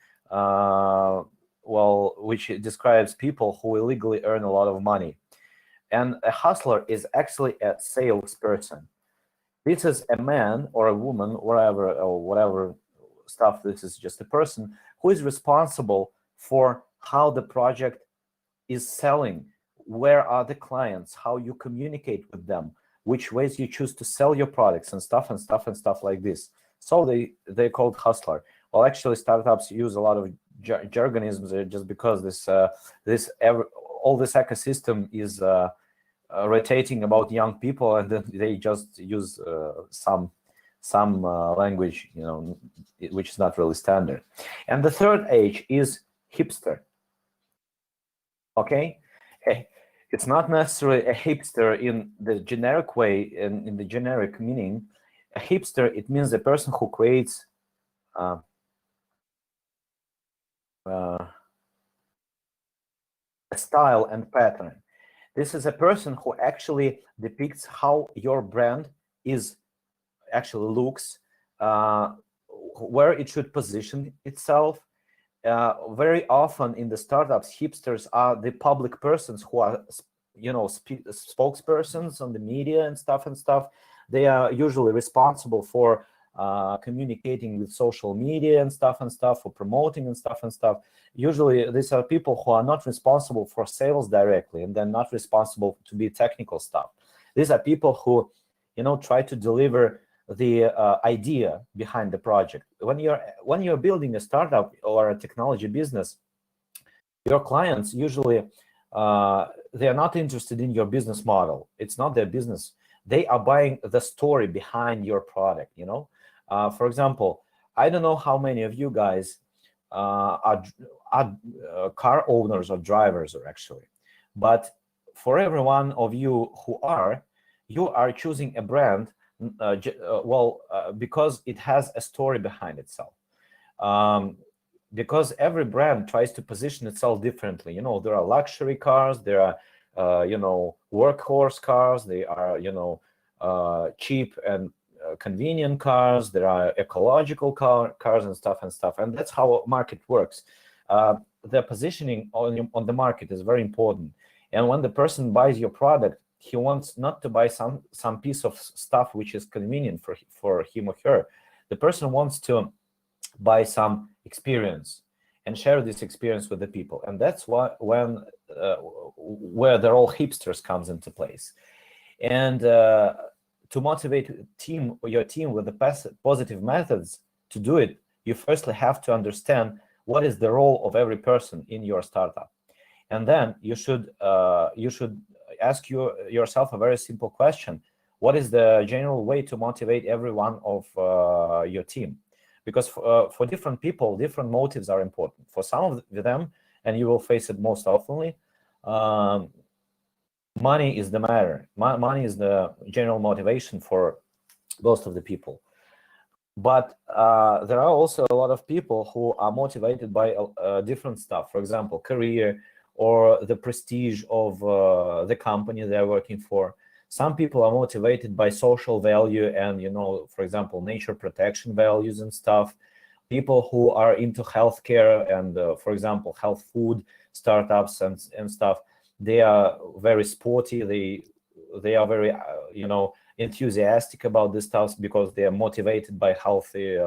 which describes people who illegally earn a lot of money. And a hustler is actually a salesperson. This is a man or a woman, whatever stuff. This is just a person who is responsible for how the project is selling, where are the clients, how you communicate with them, which ways you choose to sell your products, and stuff like this. So they're called hustler. Well, actually, startups use a lot of jargonisms just because all this ecosystem is rotating about young people, and then they just use some language, which is not really standard. And the third H is hipster. Okay, it's not necessarily a hipster in the generic way, in the generic meaning. A hipster, it means a person who creates style and pattern. This is a person who actually depicts how your brand is actually looks, where it should position itself. Very often in the startups, hipsters are the public persons who are, spokespersons on the media and stuff. They are usually responsible for communicating with social media and stuff, for promoting and stuff. Usually these are people who are not responsible for sales directly, and they're not responsible to be technical stuff. These are people who, try to deliver the idea behind the project. When you're building a startup or a technology business, your clients usually they are not interested in your business model. It's not their business. They are buying the story behind your product. For example, I don't know how many of you guys are car owners or drivers, or actually, but for every one of you who you are choosing a brand because it has a story behind itself. Because every brand tries to position itself differently. There are luxury cars, there are workhorse cars, they are cheap and convenient cars, there are ecological cars and stuff, and that's how market works. The positioning on the market is very important, and when the person buys your product, he wants not to buy some piece of stuff which is convenient for him or her. The person wants to buy some experience and share this experience with the people, and that's where the role hipsters comes into place. And to motivate your team with the positive methods to do it, you firstly have to understand what is the role of every person in your startup, and then you should ask yourself a very simple question: what is the general way to motivate every one of your team? Because for different people, different motives are important. For some of them, and you will face it most oftenly, money is the matter. Money is the general motivation for most of the people. But there are also a lot of people who are motivated by different stuff. For example, career or the prestige of the company they're working for. Some people are motivated by social value and, for example, nature protection values and stuff. People who are into healthcare and, for example, health food startups and stuff, they are very sporty. They are very, enthusiastic about this stuff because they are motivated by healthy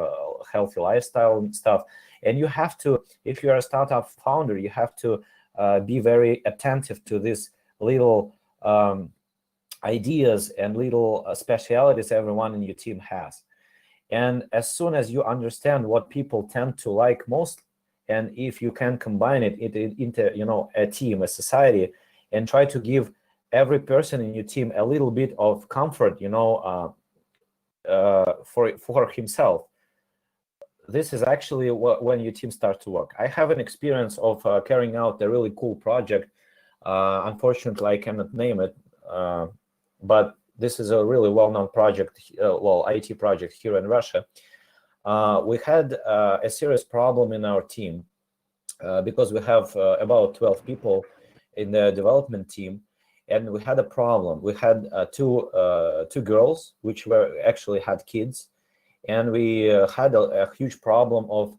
lifestyle and stuff. And you have to, if you're a startup founder, you have to be very attentive to these little ideas and little specialities everyone in your team has. And as soon as you understand what people tend to like most, and if you can combine it into a team, a society, and try to give every person in your team a little bit of comfort, for himself, this is actually when your team starts to work. I have an experience of carrying out a really cool project. Unfortunately, I cannot name it, but this is a really well-known project, IT project here in Russia. We had a serious problem in our team because we have about 12 people in the development team, and we had a problem. We had two girls which actually had kids, and we had a huge problem of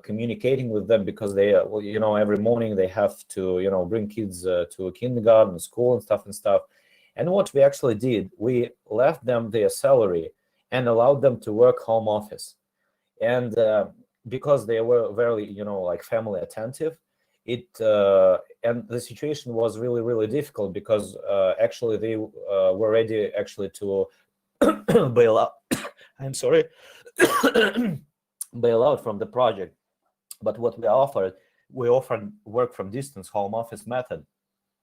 communicating with them because they, every morning they have to, bring kids to kindergarten, school, and stuff. And what we actually did, we left them their salary and allowed them to work home office. And because they were very, family attentive, and the situation was really, really difficult because actually they were ready actually to bail out. I'm sorry, bail out from the project. But what we offered work from distance, home office method,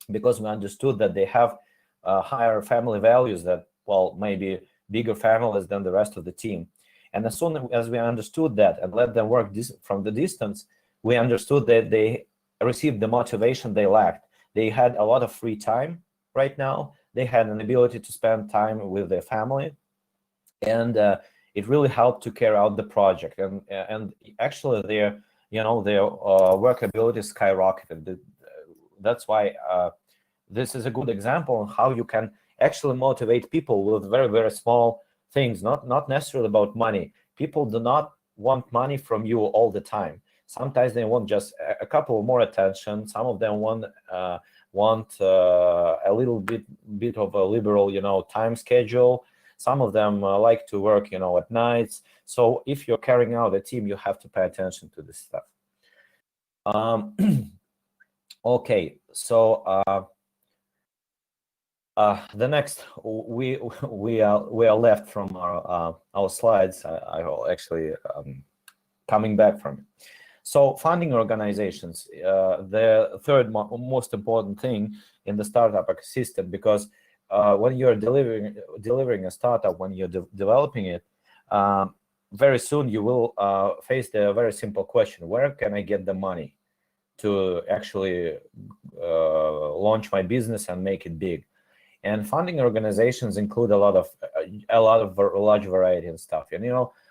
because we understood that they have higher family values, that, maybe bigger families than the rest of the team. And as soon as we understood that and let them work from the distance, we understood that they received the motivation they lacked. They had a lot of free time right now. They had an ability to spend time with their family, and it really helped to carry out the project. And actually, their their workability skyrocketed. That's why this is a good example on how you can actually motivate people with very, very small things, not necessarily about money. People do not want money from you all the time. Sometimes they want just a couple more attention. Some of them want a little bit of a liberal, time schedule. Some of them like to work, at nights. So if you're carrying out a team, you have to pay attention to this stuff. Okay, so the next, we are left from our slides. I will actually coming back from it. So funding organizations, the third most important thing in the startup ecosystem, because when you're delivering a startup, when you're developing it, very soon you will face the very simple question: where can I get the money to actually launch my business and make it big? And funding organizations include a large variety of stuff. And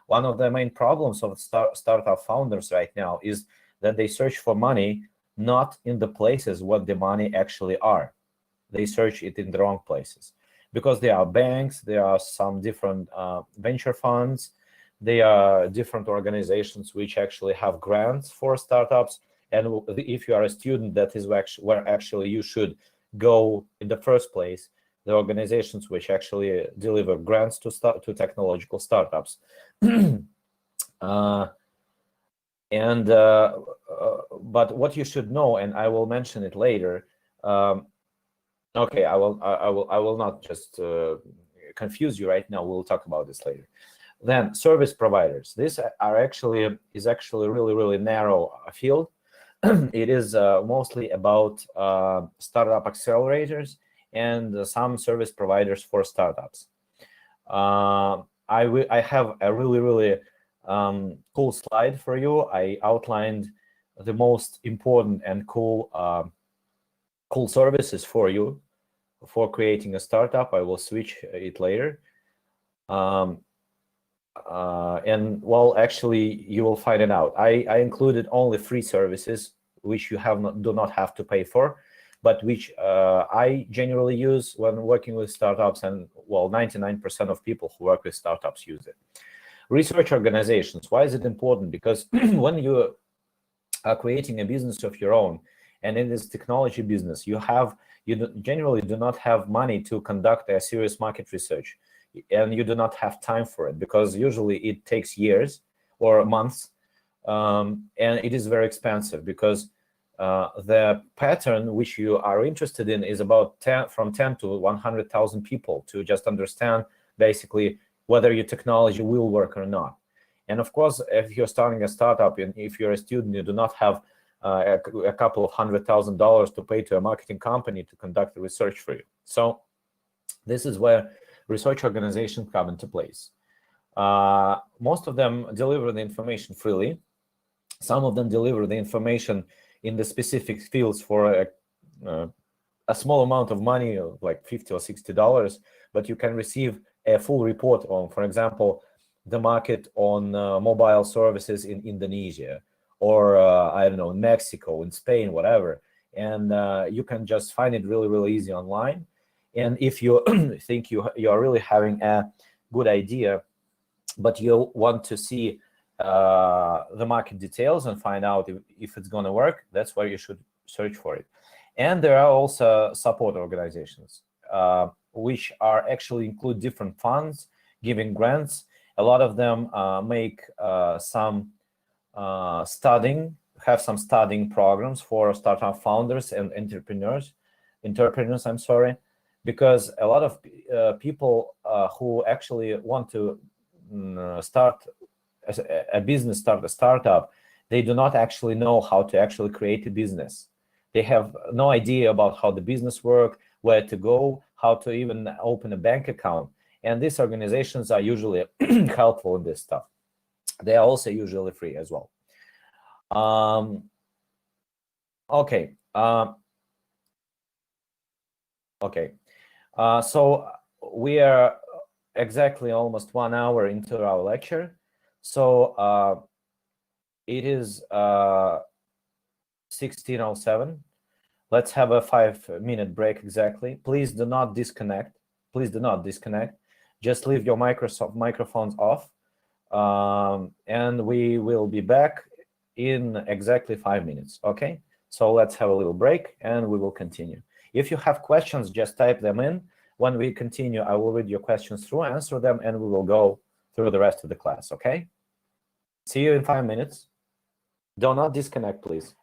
one of the main problems of startup founders right now is that they search for money not in the places what the money actually are. They search it in the wrong places, because there are banks, there are some different venture funds, there are different organizations which actually have grants for startups. And if you are a student, that is where actually you should go in the first place. The organizations which actually deliver grants to technological startups. But what you should know, and I will mention it later. Okay, I will not just confuse you right now. We'll talk about this later. Then service providers. This is actually really, really narrow field. It is mostly about startup accelerators and some service providers for startups. I have a really, really cool slide for you. I outlined the most important and cool services for you for creating a startup. I will switch it later. And well, actually, you will find it out. I included only free services which you do not have to pay for, but which I generally use when working with startups, and well, 99% of people who work with startups use it. Research organizations. Why is it important? Because when you are creating a business of your own, and in this technology business, you generally do not have money to conduct a serious market research, and you do not have time for it, because usually it takes years or months, and it is very expensive, because the pattern which you are interested in is about from 10 to 100,000 people to just understand basically whether your technology will work or not. And of course, if you're starting a startup and if you're a student, you do not have a couple of $100,000 to pay to a marketing company to conduct the research for you. So this is where research organizations come into place. Most of them deliver the information freely. Some of them deliver the information in the specific fields for a small amount of money, like $50 or $60, but you can receive a full report on, for example, the market on mobile services in Indonesia, or I don't know, in Mexico, in Spain, whatever. And you can just find it really, really easy online. And if you think you are really having a good idea, but you want to see the market details and find out if it's going to work, that's where you should search for it. And there are also support organizations, which are actually include different funds giving grants. A lot of them make some studying programs for startup founders and entrepreneurs, I'm sorry, because a lot of people who actually want to start a business, start a startup, they do not actually know how to actually create a business. They have no idea about how the business works, where to go, how to even open a bank account. And these organizations are usually helpful in this stuff. They are also usually free as well. Okay. So we are exactly almost 1 hour into our lecture. So It is 16:07. Let's have a 5-minute break exactly. Please do not disconnect. Please do not disconnect. Just leave your microphones off. And we will be back in exactly 5 minutes. Okay, so let's have a little break and we will continue. If you have questions, just type them in. When we continue, I will read your questions through, answer them, and we will go through the rest of the class. Okay, see you in 5 minutes. Do not disconnect, please.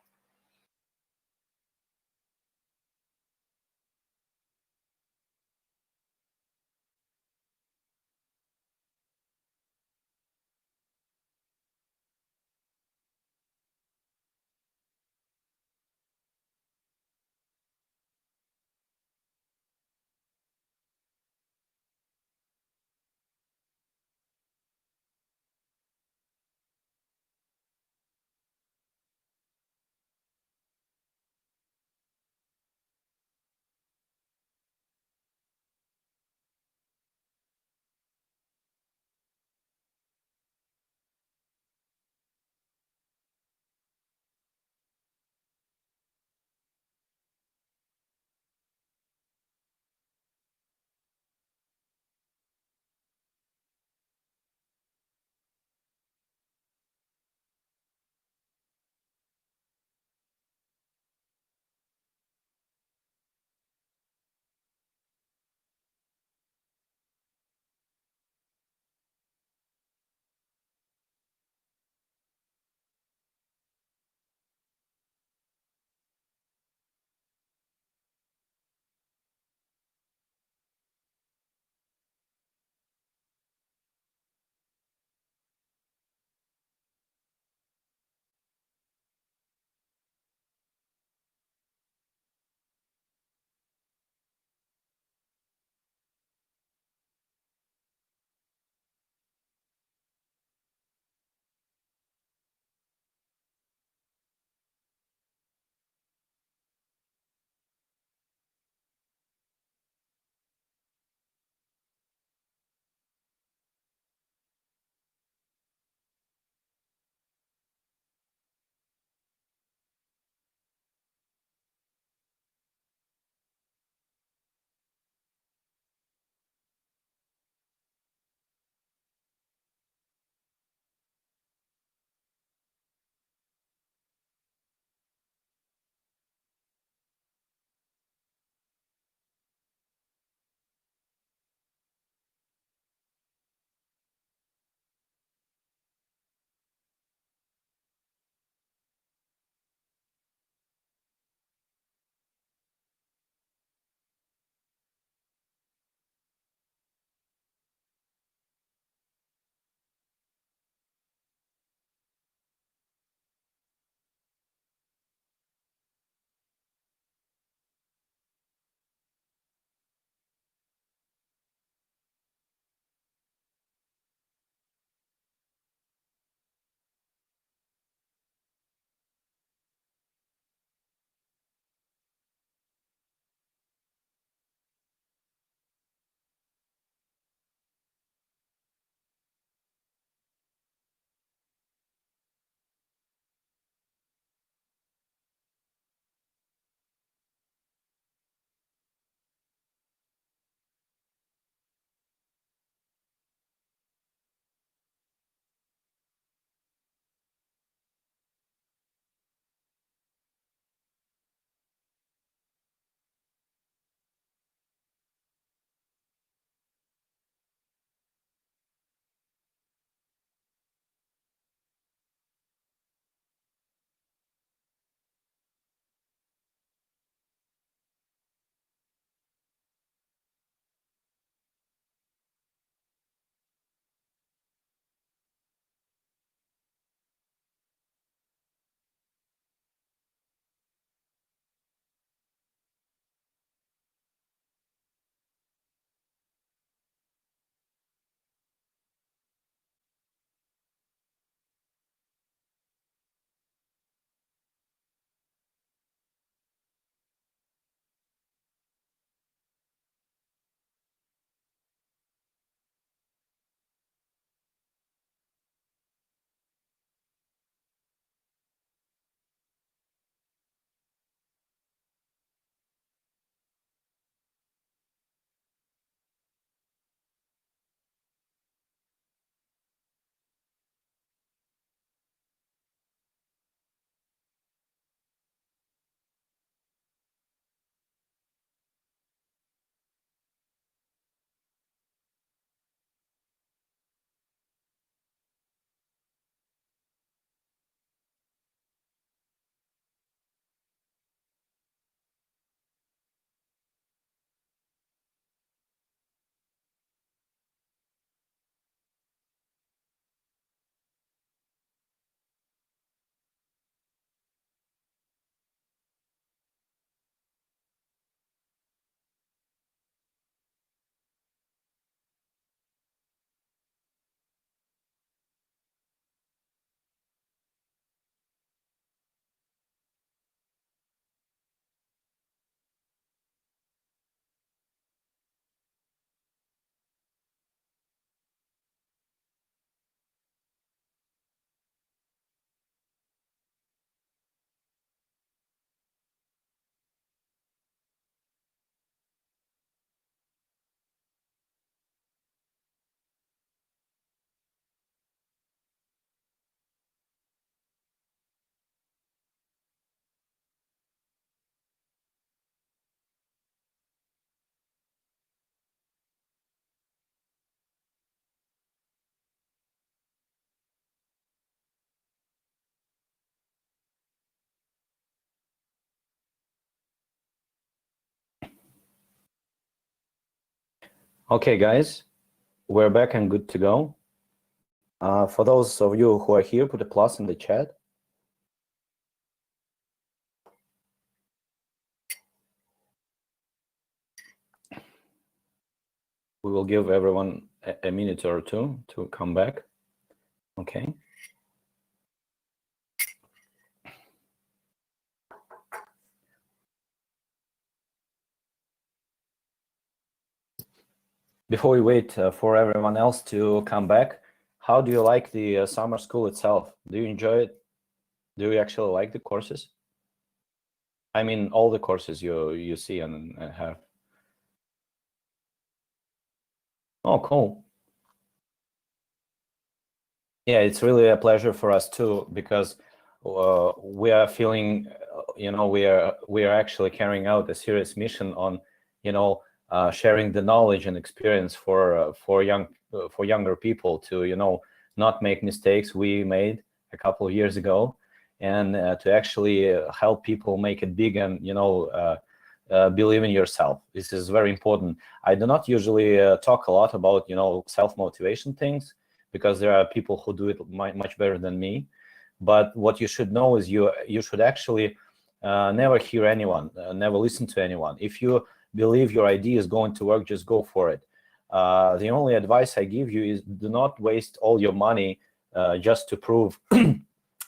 Okay, guys, we're back and good to go. For those of you who are here, put a plus in the chat. We will give everyone a minute or two to come back. Okay. Before we wait for everyone else to come back, how do you like the summer school itself? Do you enjoy it? Do you actually like the courses? I mean, all the courses you see and have. Oh, cool. Yeah, it's really a pleasure for us too, because we are feeling, we are actually carrying out a serious mission on, sharing the knowledge and experience for younger people to, not make mistakes we made a couple of years ago, and to actually help people make it big and believe in yourself. This is very important. I do not usually talk a lot about self-motivation things, because there are people who do it much better than me. But what you should know is you should actually never hear anyone, never listen to anyone. If you believe your idea is going to work, just go for it. The only advice I give you is do not waste all your money just to prove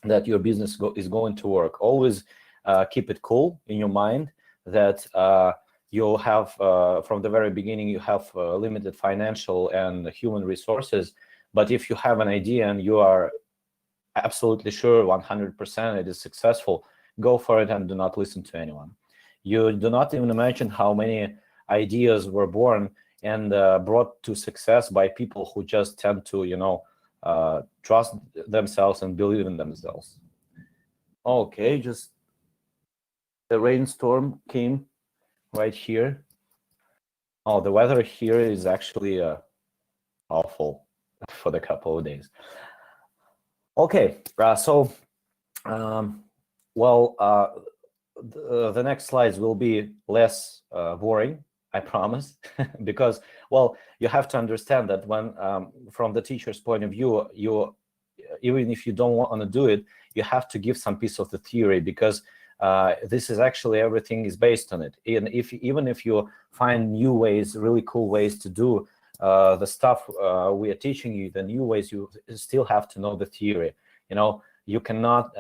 that your business is going to work. Always keep it cool in your mind that you'll have, from the very beginning, you have limited financial and human resources. But if you have an idea and you are absolutely sure 100% it is successful, go for it and do not listen to anyone. You do not even imagine how many ideas were born and brought to success by people who just tend to, trust themselves and believe in themselves. Okay, just the rainstorm came right here. Oh, the weather here is actually awful for the couple of days. Okay, the next slides will be less boring, I promise, because, well, you have to understand that when, from the teacher's point of view, even if you don't want to do it, you have to give some piece of the theory, because this is actually, everything is based on it. And even if you find new ways, really cool ways to do the stuff we are teaching you, the new ways, you still have to know the theory. You cannot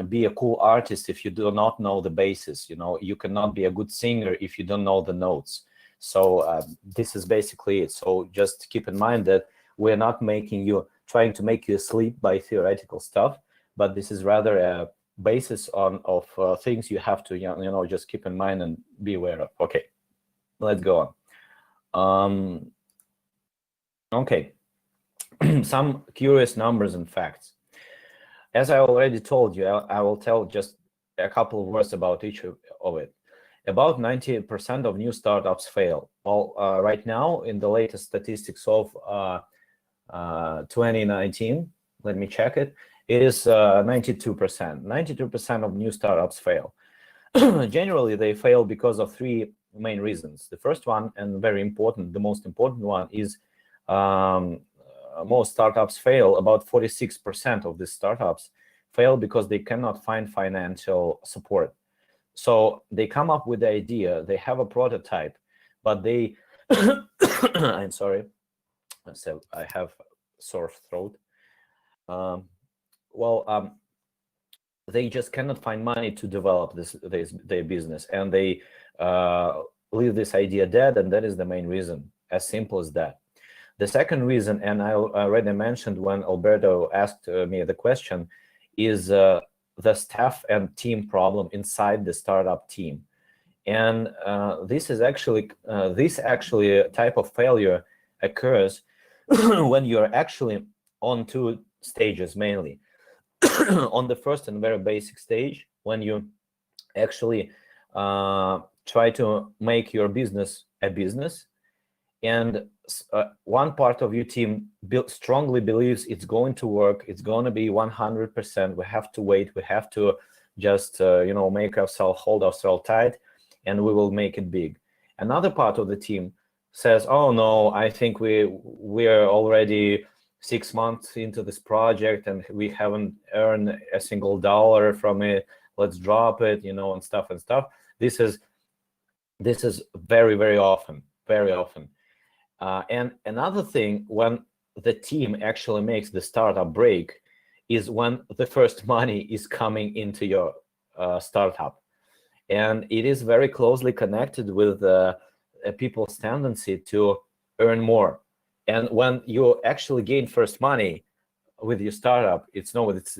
be a cool artist if you do not know the basis. You cannot be a good singer if you don't know the notes. So this is basically it. So just keep in mind that we're not trying to make you asleep by theoretical stuff, but this is rather a basis of things you have to just keep in mind and be aware of. Okay, let's go on. Okay, some curious numbers and facts. As I already told you, I will tell just a couple of words about each of it. About 90% of new startups fail. Well, right now, in the latest statistics of 2019, let me check it, it is 92%. 92% of new startups fail. Generally, they fail because of three main reasons. The first one, and very important, the most important one, is most startups fail. About 46% of the startups fail because they cannot find financial support. So they come up with the idea, they have a prototype, but they, I'm sorry, so I have sore throat. They just cannot find money to develop their business, and they leave this idea dead, and that is the main reason, as simple as that. The second reason, and I already mentioned when Alberto asked me the question, is the staff and team problem inside the startup team. And this actually type of failure occurs when you're actually on two stages mainly. On the first and very basic stage, when you actually try to make your business a business, and one part of your team strongly believes it's going to work, it's going to be 100%, we have to wait, we have to just make ourselves, hold ourselves tight, and we will make it big. Another part of the team says, oh no, I think we're already 6 months into this project and we haven't earned a single dollar from it, let's drop it, you know, and stuff. This is very, very often. And another thing, when the team actually makes the startup break, is when the first money is coming into your startup. And it is very closely connected with people's tendency to earn more. And when you actually gain first money with your startup, it's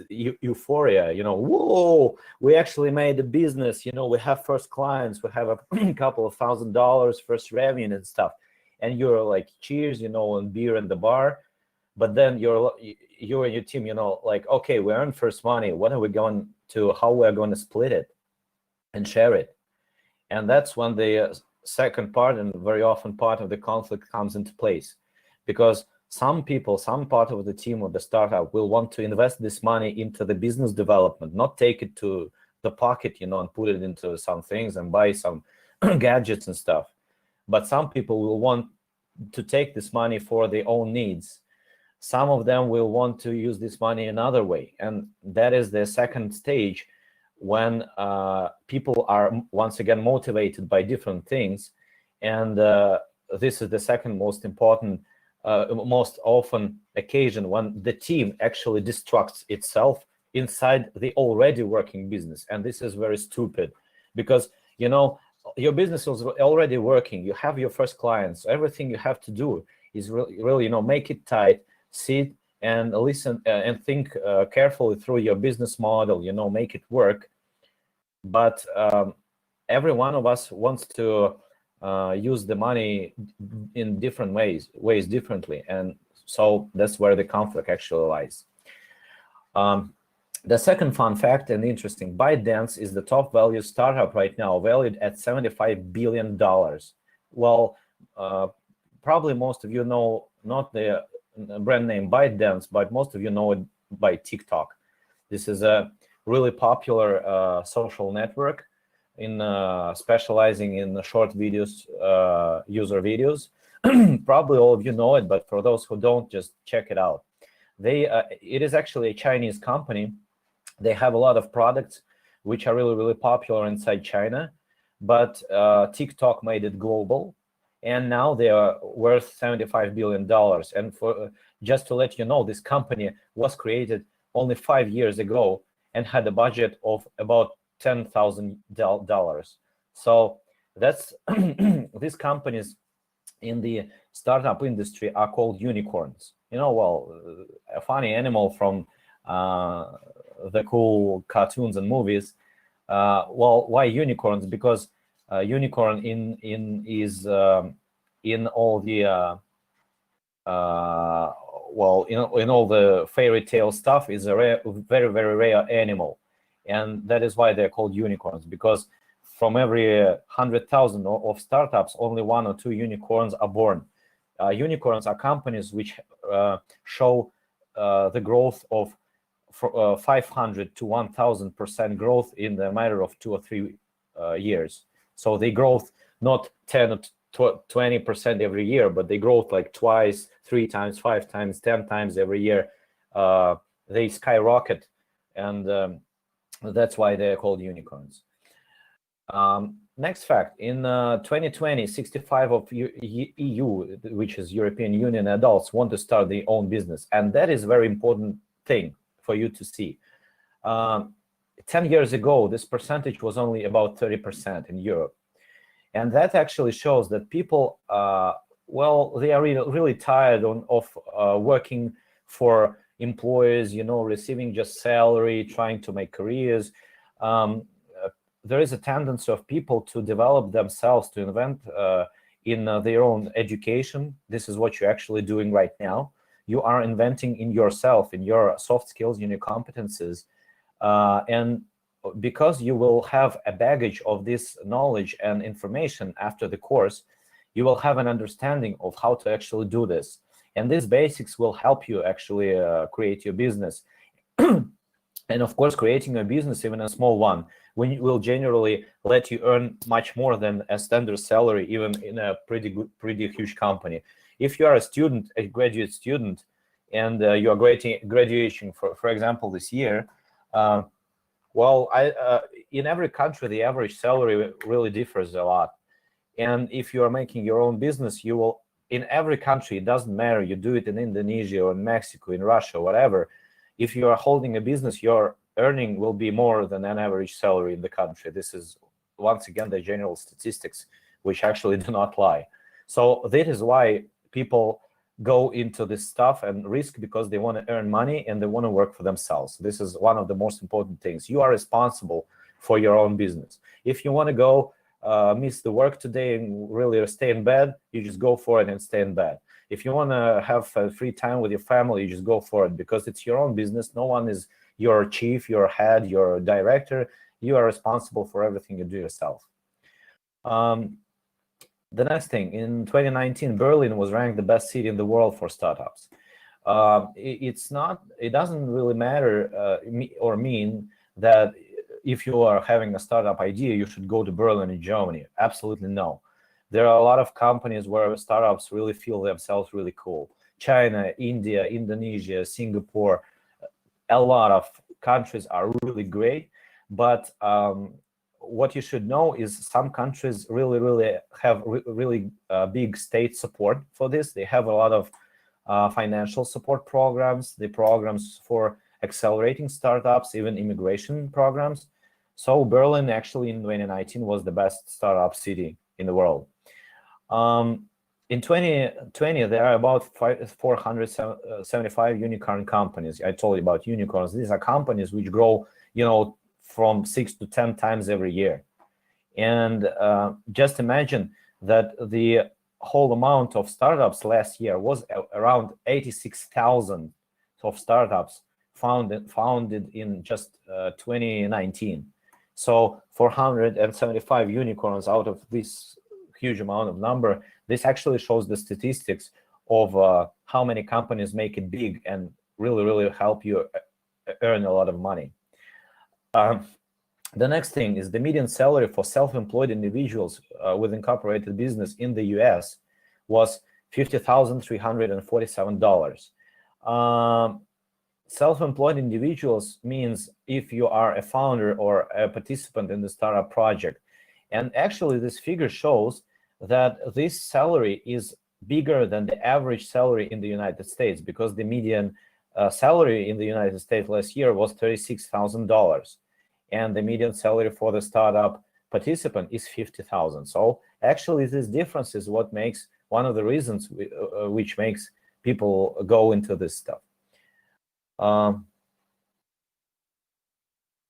euphoria, you know, whoa, we actually made a business, you know, we have first clients, we have a couple of $1,000 first revenue and stuff. And you're like, cheers, you know, and beer in the bar. But then you and your team, you know, like, okay, we earned first money. How we're going to split it and share it? And that's when the second part, and very often part of the conflict, comes into place, because some people, some part of the team or the startup will want to invest this money into the business development, not take it to the pocket, you know, and put it into some things and buy some gadgets and stuff. But some people will want to take this money for their own needs. Some of them will want to use this money another way. And that is the second stage, when people are once again motivated by different things. And this is the second most important, most often occasion, when the team actually destructs itself inside the already working business. And this is very stupid, because, you know, your business is already working. You have your first clients. Everything you have to do is really, you know, make it tight, sit and listen and think carefully through your business model, you know, make it work. But every one of us wants to use the money in different ways differently. And so that's where the conflict actually lies. The second fun fact and interesting, ByteDance is the top value startup right now, valued at $75 billion. Well, probably most of you know not the brand name ByteDance, but most of you know it by TikTok. This is a really popular social network in specializing in short videos, user videos. Probably all of you know it, but for those who don't, just check it out. It is actually a Chinese company. They have a lot of products which are really, really popular inside China, but TikTok made it global, and now they are worth $75 billion. And for just to let you know, this company was created only 5 years ago and had a budget of about $10,000. So that's these companies in the startup industry are called unicorns. You know, well, a funny animal from the cool cartoons and movies. Well, why unicorns? Because unicorn is in all the well, in all the fairy tale stuff, is a very, very rare animal, and that is why they're called unicorns. Because from every 100,000 of startups, only 1 or 2 unicorns are born. Unicorns are companies which show the growth of 500 to 1,000% growth in the matter of 2 or 3 years. So they growth not 10 or 20% every year, but they growth like twice, 3 times, 5 times, 10 times every year. They skyrocket, and that's why they're called unicorns. Next fact, in 2020, 65 of EU, which is European Union adults, want to start their own business. And that is a very important thing for you to see. 10 years ago, this percentage was only about 30% in Europe. And that actually shows that people, well, they are really tired of working for employers, you know, receiving just salary, trying to make careers. There is a tendency of people to develop themselves, to invent in their own education. This is what you're actually doing right now. You are inventing in yourself, in your soft skills, in your competences. And because you will have a baggage of this knowledge and information after the course, you will have an understanding of how to actually do this. And these basics will help you actually create your business. And of course, creating a business, even a small one, will generally let you earn much more than a standard salary, even in a pretty huge company. If you are a student, a graduate student, and you are graduating, for example, this year, well, in every country, the average salary really differs a lot. And if you are making your own business, you will, in every country, it doesn't matter, you do it in Indonesia or in Mexico, in Russia, whatever. If you are holding a business, your earning will be more than an average salary in the country. This is, once again, the general statistics, which actually do not lie. So that is why people go into this stuff and risk, because they want to earn money and they want to work for themselves. This is one of the most important things. You are responsible for your own business. If you want to go miss the work today and really stay in bed, you just go for it and stay in bed. If you want to have free time with your family, you just go for it, because it's your own business. No one is your chief, your head, your director. You are responsible for everything you do yourself. The next thing, in 2019, Berlin was ranked the best city in the world for startups. It doesn't really matter or mean that if you are having a startup idea, you should go to Berlin in Germany. Absolutely no. There are a lot of companies where startups really feel themselves really cool. China, India, Indonesia, Singapore, a lot of countries are really great. But what you should know is some countries really have really big state support for this. They have a lot of financial support programs, the programs for accelerating startups, even immigration programs. So Berlin actually in 2019 was the best startup city in the world. In 2020, there are about 475 unicorn companies. I told you about unicorns. These are companies which grow, from 6 to 10 times every year. And just imagine that the whole amount of startups last year was around 86,000 of startups founded in just 2019. So 475 unicorns out of this huge amount of number. This actually shows the statistics of how many companies make it big and really help you earn a lot of money. The next thing is the median salary for self-employed individuals with incorporated business in the US was $50,347. Self-employed individuals means if you are a founder or a participant in the startup project. And actually, this figure shows that this salary is bigger than the average salary in the United States, because the median salary in the United States last year was $36,000. And the median salary for the startup participant is $50,000. So actually, this difference is what makes one of the reasons which makes people go into this stuff.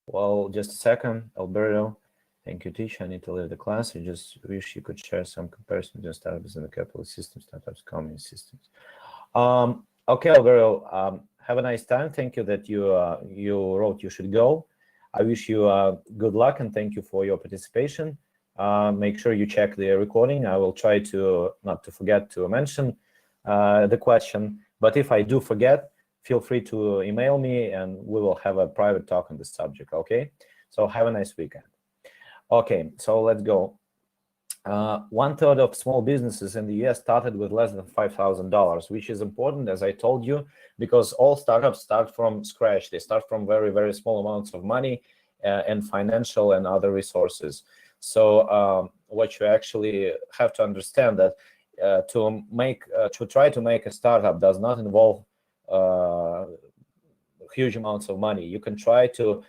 Well, just a second, Alberto. Thank you, teacher. I need to leave the class. I just wish you could share some comparisons between startups and the capitalist system, startups, communist systems. Okay, Alberto. Have a nice time. Thank you that you wrote you should go. I wish you good luck and thank you for your participation. Make sure you check the recording. I will try to not to forget to mention the question, but if I do forget, feel free to email me and we will have a private talk on this subject, okay? So have a nice weekend. Okay, so let's go. 1/3 of small businesses in the US started with less than $5,000, which is important, as I told you, because all startups start from scratch. They start from very small amounts of money and financial and other resources. So what you actually have to understand that to try to make a startup does not involve huge amounts of money. You can try to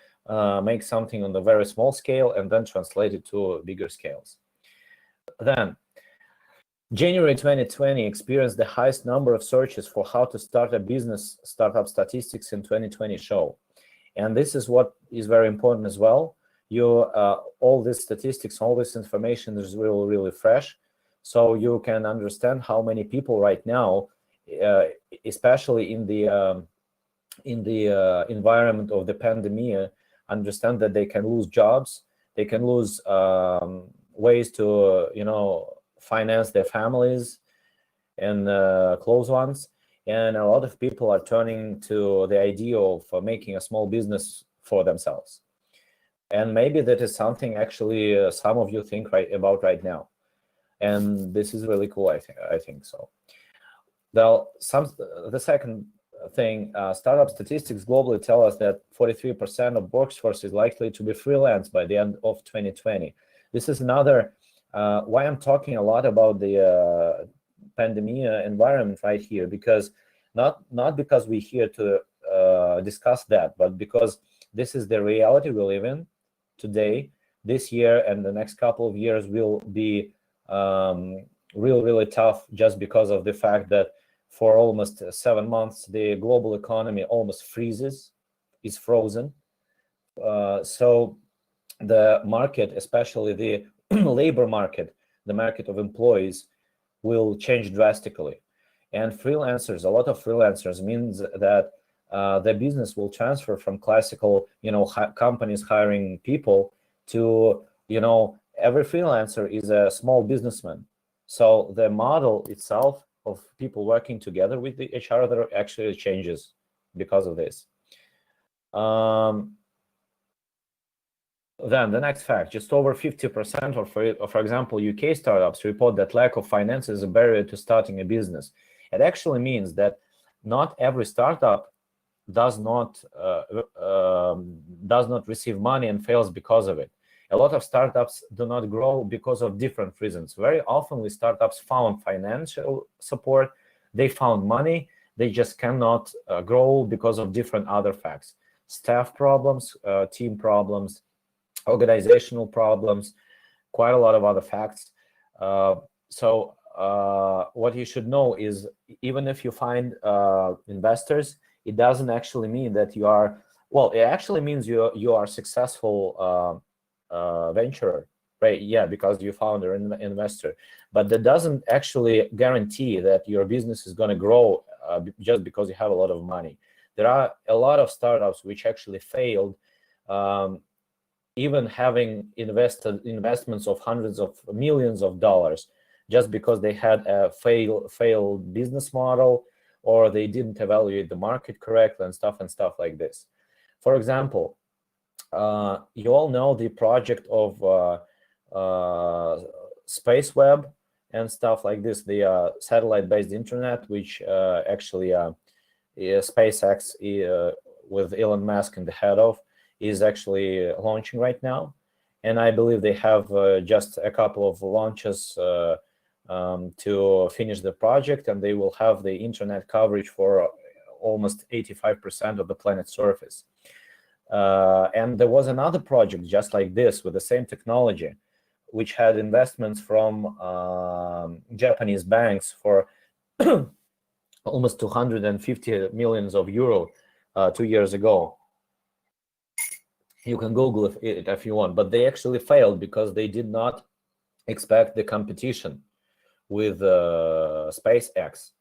make something on a very small scale and then translate it to bigger scales. Then, January 2020 experienced the highest number of searches for how to start a business. Startup statistics in 2020 show. And this is what is very important as well. All these statistics, all this information is really fresh. So you can understand how many people right now, especially in the environment of the pandemic, understand that they can lose jobs, they can lose ways to finance their families and close ones, and a lot of people are turning to the idea of making a small business for themselves. And maybe that is something actually some of you think about right now. And this is really cool, I think so. Now, the second thing, startup statistics globally tell us that 43% of workforce is likely to be freelance by the end of 2020. This is another, why I'm talking a lot about the pandemic environment right here, because not because we're here to discuss that, but because this is the reality we live in today. This year and the next couple of years will be really tough, just because of the fact that for almost 7 months the global economy almost is frozen. So the market, especially the labor market, the market of employees, will change drastically. And freelancers, a lot of freelancers, means that the business will transfer from classical, companies hiring people to, every freelancer is a small businessman. So the model itself of people working together with each other actually changes because of this. Then the next fact, just over 50% of, for example, UK startups report that lack of finance is a barrier to starting a business. It actually means that not every startup does not receive money and fails because of it. A lot of startups do not grow because of different reasons. Very often, startups found financial support, they found money, they just cannot grow because of different other facts: staff problems, team problems, organizational problems, quite a lot of other facts. So what you should know is, even if you find investors, it doesn't actually mean that you are, well, it actually means you are successful venturer, right? Yeah, because you found an investor, but that doesn't actually guarantee that your business is going to grow just because you have a lot of money. There are a lot of startups which actually failed, even having investments of hundreds of millions of dollars, just because they had a failed business model, or they didn't evaluate the market correctly, and stuff like this. For example, you all know the project of SpaceWeb and stuff like this, the satellite-based internet, which actually SpaceX with Elon Musk in the head of is actually launching right now. And I believe they have just a couple of launches to finish the project, and they will have the internet coverage for almost 85% of the planet's surface. And there was another project just like this with the same technology, which had investments from Japanese banks for almost 250 millions of euro 2 years ago. You can Google it if you want, but they actually failed because they did not expect the competition with SpaceX.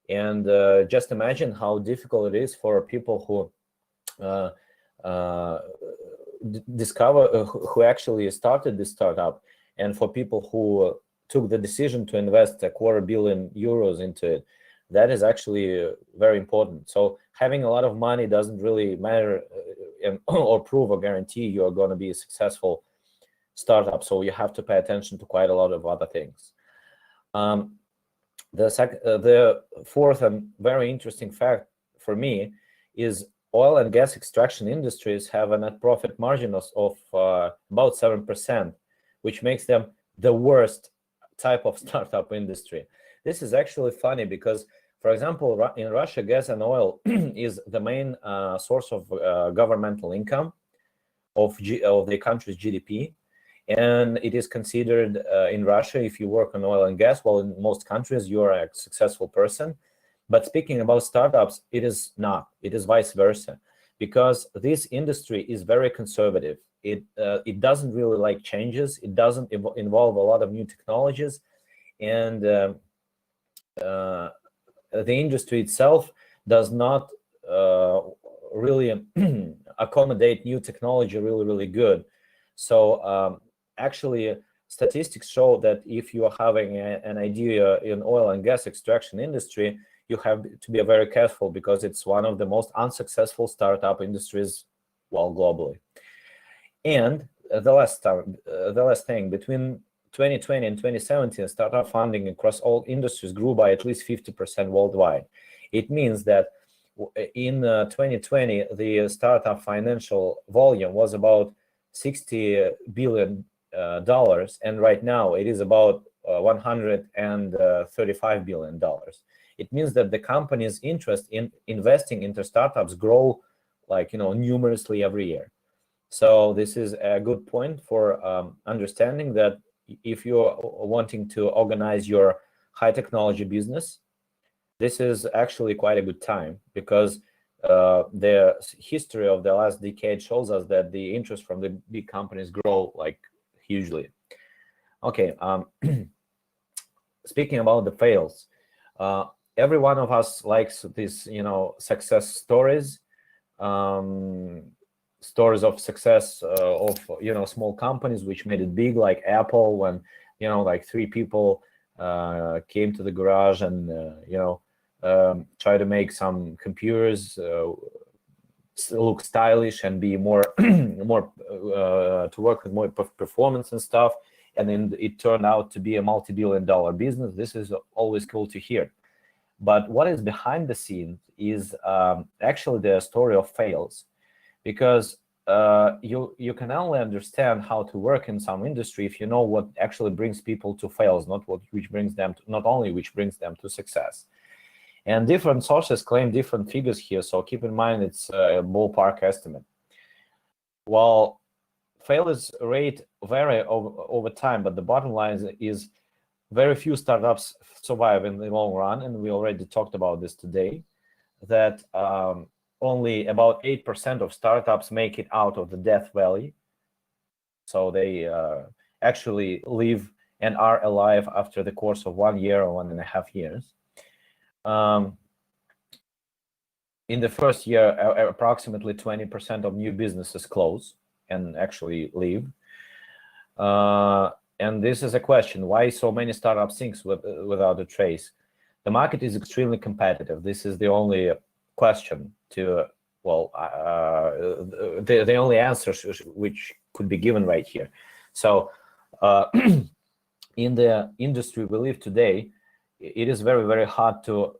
And just imagine how difficult it is for people who who actually started this startup, and for people who took the decision to invest €250 million into it. That is actually very important. So having a lot of money doesn't really matter or prove or guarantee you are going to be a successful startup. So you have to pay attention to quite a lot of other things. The fourth and very interesting fact for me is oil and gas extraction industries have a net profit margin of about 7%, which makes them the worst type of startup industry. This is actually funny because, for example, in Russia, gas and oil is the main source of governmental income of the country's GDP. And it is considered in Russia, if you work on oil and gas, well, in most countries, you are a successful person. But speaking about startups, it is not. It is vice versa, because this industry is very conservative. It doesn't really like changes. It doesn't involve a lot of new technologies. And the industry itself does not really accommodate new technology really good. So actually, statistics show that if you are having an idea in oil and gas extraction industry, you have to be very careful, because it's one of the most unsuccessful startup industries globally. And the last thing, between 2020 and 2017, startup funding across all industries grew by at least 50% worldwide. It means that in 2020, the startup financial volume was about $60 billion, and right now it is about $135 billion. It means that the company's interest in investing into startups grow numerously every year. So this is a good point for understanding that if you're wanting to organize your high technology business, this is actually quite a good time, because the history of the last decade shows us that the interest from the big companies grow hugely. Okay, speaking about the fails, every one of us likes these, success stories, stories of success of small companies which made it big, like Apple, when 3 people came to the garage and try to make some computers look stylish and be more to work with more performance and stuff, and then it turned out to be a multi-billion-dollar business. This is always cool to hear. But what is behind the scenes is actually the story of fails, because you can only understand how to work in some industry if you know what actually brings people to fails, not which brings them to success. And different sources claim different figures here, so keep in mind it's a ballpark estimate. While failures rate vary over time, but the bottom line is very few startups survive in the long run, and we already talked about this today, that only about 8% of startups make it out of the death valley. So they actually live and are alive after the course of 1 year or 1.5 years. In the first year, approximately 20% of new businesses close and actually leave. And this is a question: why so many startups sink without a trace? The market is extremely competitive. This is the only question to, the only answers which could be given right here. So in the industry we live today, it is very, very hard to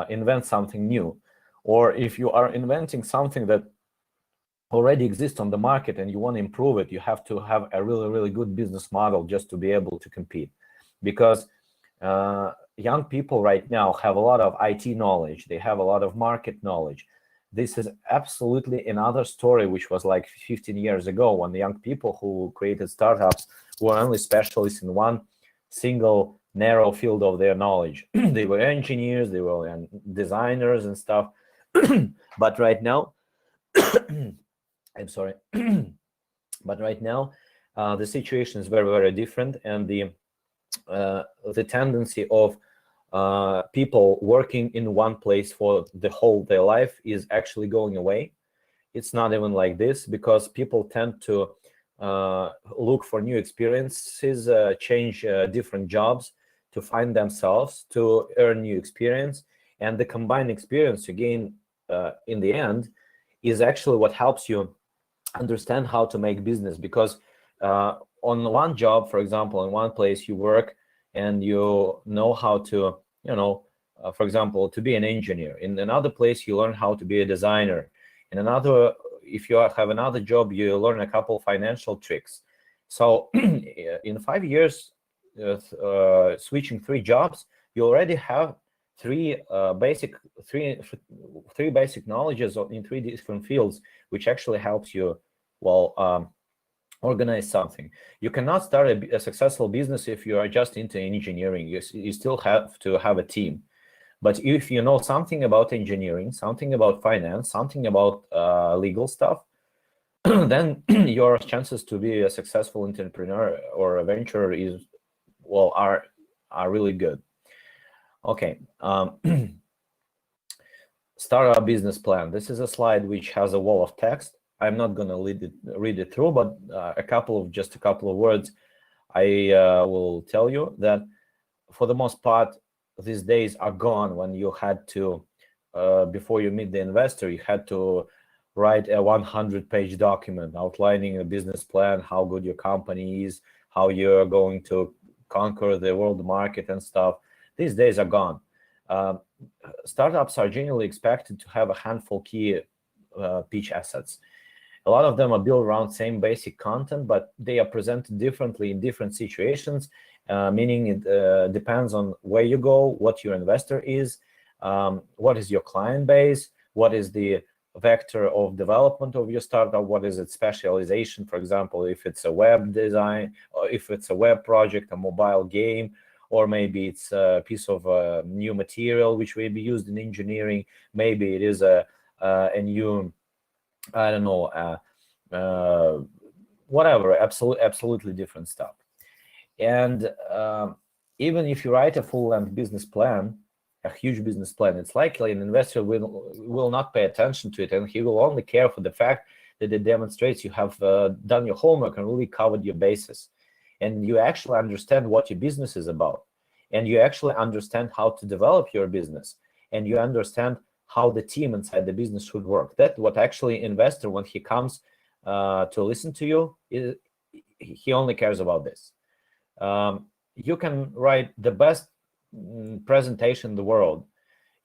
invent something new. Or if you are inventing something that already exists on the market and you want to improve it, you have to have a really, really good business model just to be able to compete. Because young people right now have a lot of IT knowledge. They have a lot of market knowledge. This is absolutely another story, which was like 15 years ago, when the young people who created startups were only specialists in one single narrow field of their knowledge. They were engineers, they were designers and stuff. But right now, I'm sorry, but right now the situation is very, very different, and the tendency of people working in one place for the whole their life is actually going away. It's not even like this, because people tend to look for new experiences, change different jobs to find themselves, to earn new experience, and the combined experience you gain in the end is actually what helps you understand how to make business. Because on one job, for example, in one place you work and you know how to, for example, to be an engineer. In another place you learn how to be a designer. In another, if you have another job, you learn a couple financial tricks. So in 5 years, switching 3 jobs, you already have three basic knowledges in 3 different fields, which actually helps you organize something. You cannot start a successful business if you are just into engineering. You still have to have a team. But if you know something about engineering, something about finance, something about legal stuff, then your chances to be a successful entrepreneur or a venture are really good. Okay, start a business plan. This is a slide which has a wall of text. I'm not going to read it through, but a couple of words. I will tell you that for the most part, these days are gone when you had to, before you meet the investor, you had to write a 100-page document outlining a business plan, how good your company is, how you're going to conquer the world market and stuff. These days are gone. Startups are generally expected to have a handful key pitch assets. A lot of them are built around same basic content, but they are presented differently in different situations, meaning it depends on where you go, what your investor is, what is your client base, what is the vector of development of your startup, what is its specialization, for example, if it's a web design, or if it's a web project, a mobile game, or maybe it's a piece of new material which will be used in engineering, maybe it is a new, I don't know, whatever, absolutely different stuff. And even if you write a full-length business plan, a huge business plan, it's likely an investor will not pay attention to it, and he will only care for the fact that it demonstrates you have done your homework and really covered your bases, and you actually understand what your business is about, and you actually understand how to develop your business, and you understand how the team inside the business should work. That's what actually investor, when he comes to listen to you, he only cares about this. You can write the best presentation in the world,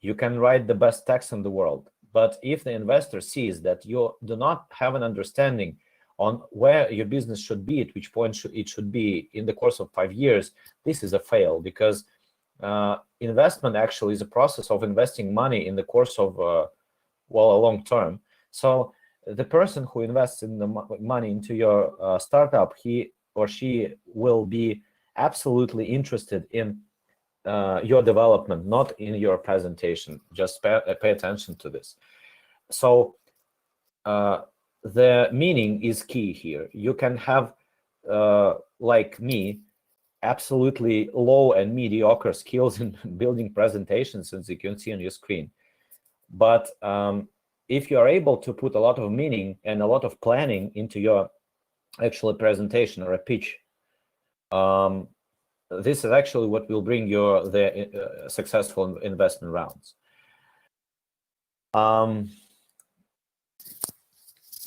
you can write the best text in the world, but if the investor sees that you do not have an understanding on where your business should be, at which point it should be in the course of 5 years, this is a fail, because investment actually is a process of investing money in the course of a long term. So the person who invests in the money into your startup, he or she will be absolutely interested in your development, not in your presentation. Just pay attention to this. So the meaning is key here. You can have, like me, absolutely low and mediocre skills in building presentations, as you can see on your screen. But if you are able to put a lot of meaning and a lot of planning into your actual presentation or a pitch, this is actually what will bring you the successful investment rounds.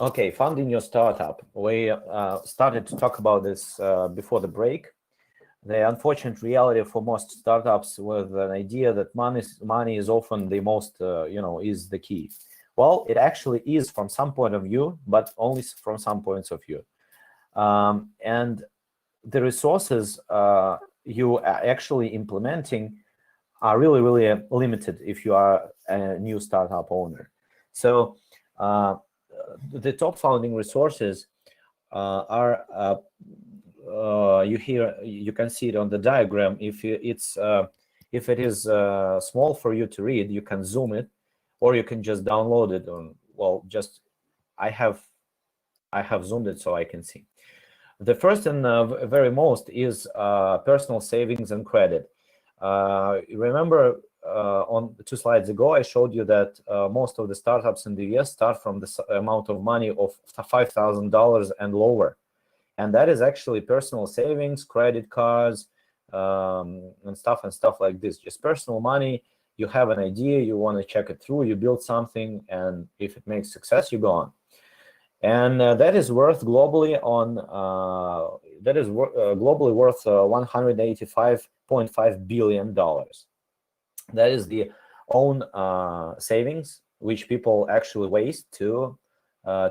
Okay, funding your startup. We started to talk about this before the break. The unfortunate reality for most startups with an idea that money is often the most, is the key. Well, it actually is from some point of view, but only from some points of view. And the resources you are actually implementing are really, really limited if you are a new startup owner. So the top founding resources are you can see it on the diagram. If it is small for you to read, you can zoom it, or you can just download it on, I have zoomed it so I can see. The first and very most is personal savings and credit. Remember on 2 slides ago, I showed you that most of the startups in the US start from the amount of money of $5,000 and lower. And that is actually personal savings, credit cards, and stuff like this. Just personal money. You have an idea, you want to check it through, you build something, and if it makes success, you go on. And that is worth globally globally worth $185.5 billion. That is the own savings which people actually waste to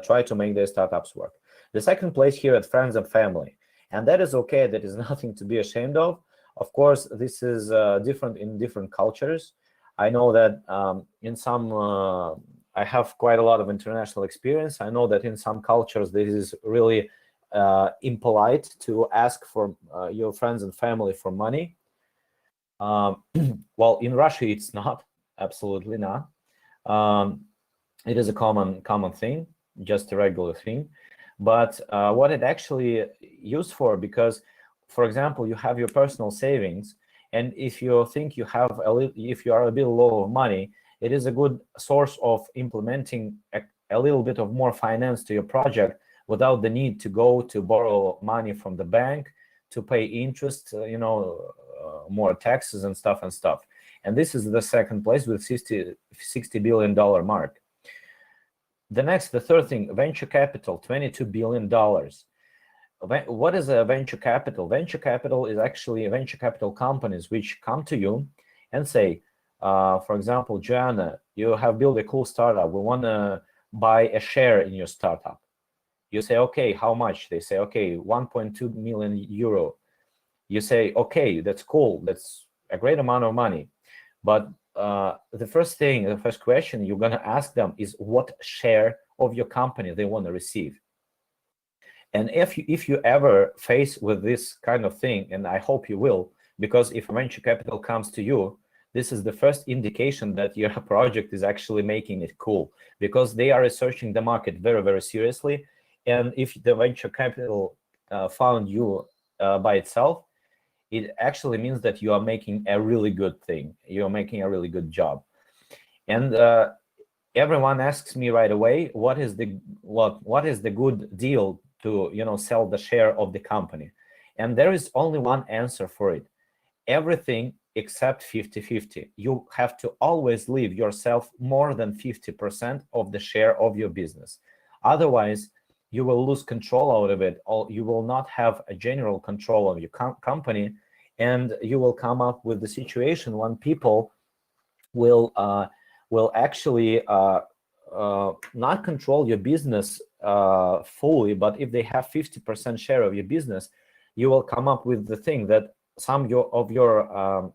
try to make their startups work. The second place here at friends and family, and that is okay. That is nothing to be ashamed of. Of course, this is different in different cultures. I know that in some, I have quite a lot of international experience. I know that in some cultures, this is really impolite to ask for your friends and family for money. Well, in Russia, it's not, absolutely not. It is a common thing, just a regular thing. But what it actually used for, because, for example, you have your personal savings, and if you think you have if you are a bit low of money, it is a good source of implementing a little bit of more finance to your project without the need to go to borrow money from the bank to pay interest, more taxes and stuff. And this is the second place with $60 billion mark. The third thing, venture capital, $22 billion. What is a venture capital? Venture capital is actually venture capital companies which come to you and say, for example, Joanna, you have built a cool startup. We want to buy a share in your startup. You say, okay, how much? They say, okay, 1.2 million euro. You say, okay, that's cool. That's a great amount of money. But the first question you're going to ask them is what share of your company they want to receive. And if you ever face with this kind of thing, and I hope you will, because if venture capital comes to you, this is the first indication that your project is actually making it cool, because they are researching the market very, very seriously. And if the venture capital found you by itself, it actually means that you are making a really good thing. You're making a really good job. And everyone asks me right away, what is the good deal to sell the share of the company? And there is only one answer for it. Everything except 50-50. You have to always leave yourself more than 50% of the share of your business. Otherwise, you will lose control out of it, or you will not have a general control of your company, and you will come up with the situation when people will actually not control your business fully, but if they have 50% share of your business, you will come up with the thing that some of your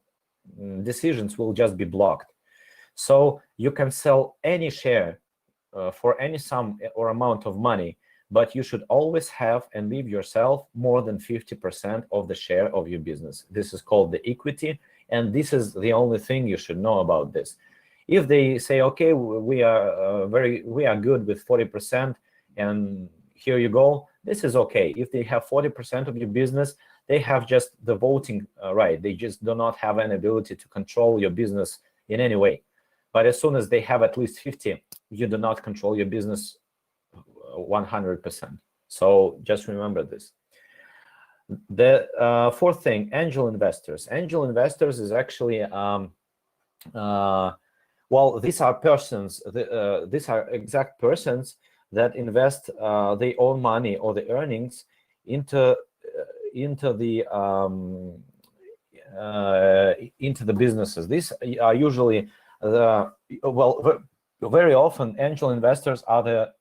decisions will just be blocked. So you can sell any share for any sum or amount of money, but you should always have and leave yourself more than 50% of the share of your business. This is called the equity, and this is the only thing you should know about this. If they say, okay, we are good with 40%, and here you go, this is okay. If they have 40% of your business, they have just the voting right. They just do not have an ability to control your business in any way. But as soon as they have at least 50, you do not control your business 100%. So just remember this. The fourth thing, angel investors. Angel investors is actually, well, these are persons, these are exact persons that invest their own money or the earnings into the businesses. These are usually very often angel investors are the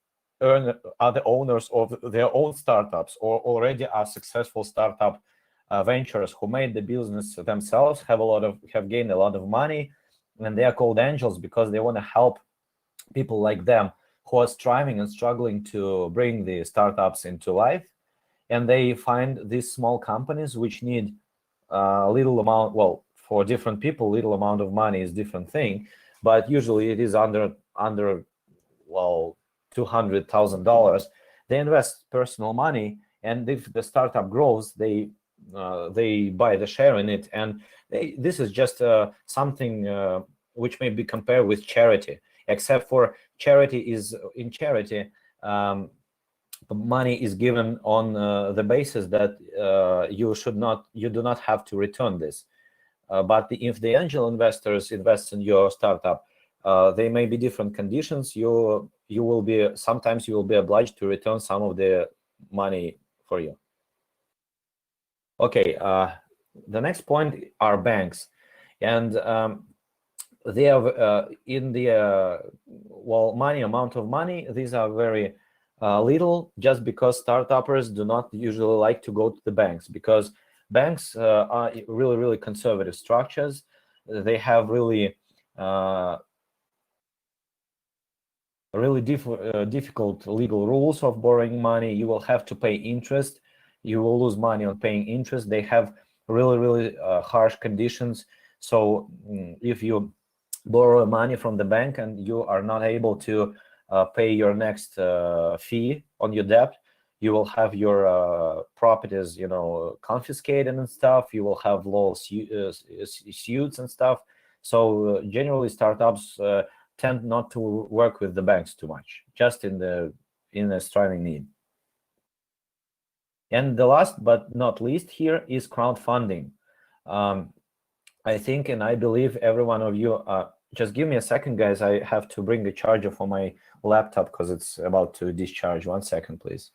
owners of their own startups, or already are successful startup ventures who made the business themselves, have gained a lot of money, and they are called angels because they want to help people like them who are striving and struggling to bring the startups into life. And they find these small companies which need little amount, well, for different people, little amount of money is different thing, but usually it is under well, $200,000. They invest personal money, and if the startup grows, they buy the share in it. And this is just something which may be compared with charity, except for charity is in charity. Money is given on the basis that you do not have to return this. But if the angel investors invest in your startup, they may be different conditions. Sometimes you will be obliged to return some of the money for you. Okay, the next point are banks, and they have in the amount of money. These are very little, just because startuppers do not usually like to go to the banks, because banks are really conservative structures. They have really difficult legal rules of borrowing money. You will have to pay interest. You will lose money on paying interest. They have really harsh conditions. So if you borrow money from the bank and you are not able to pay your next fee on your debt, you will have your properties, confiscated and stuff. You will have suits and stuff. So generally, startups tend not to work with the banks too much, just in a striving need. And the last but not least here is crowdfunding. I think and I believe every one of you, just give me a second, guys. I have to bring the charger for my laptop because it's about to discharge. 1 second, please.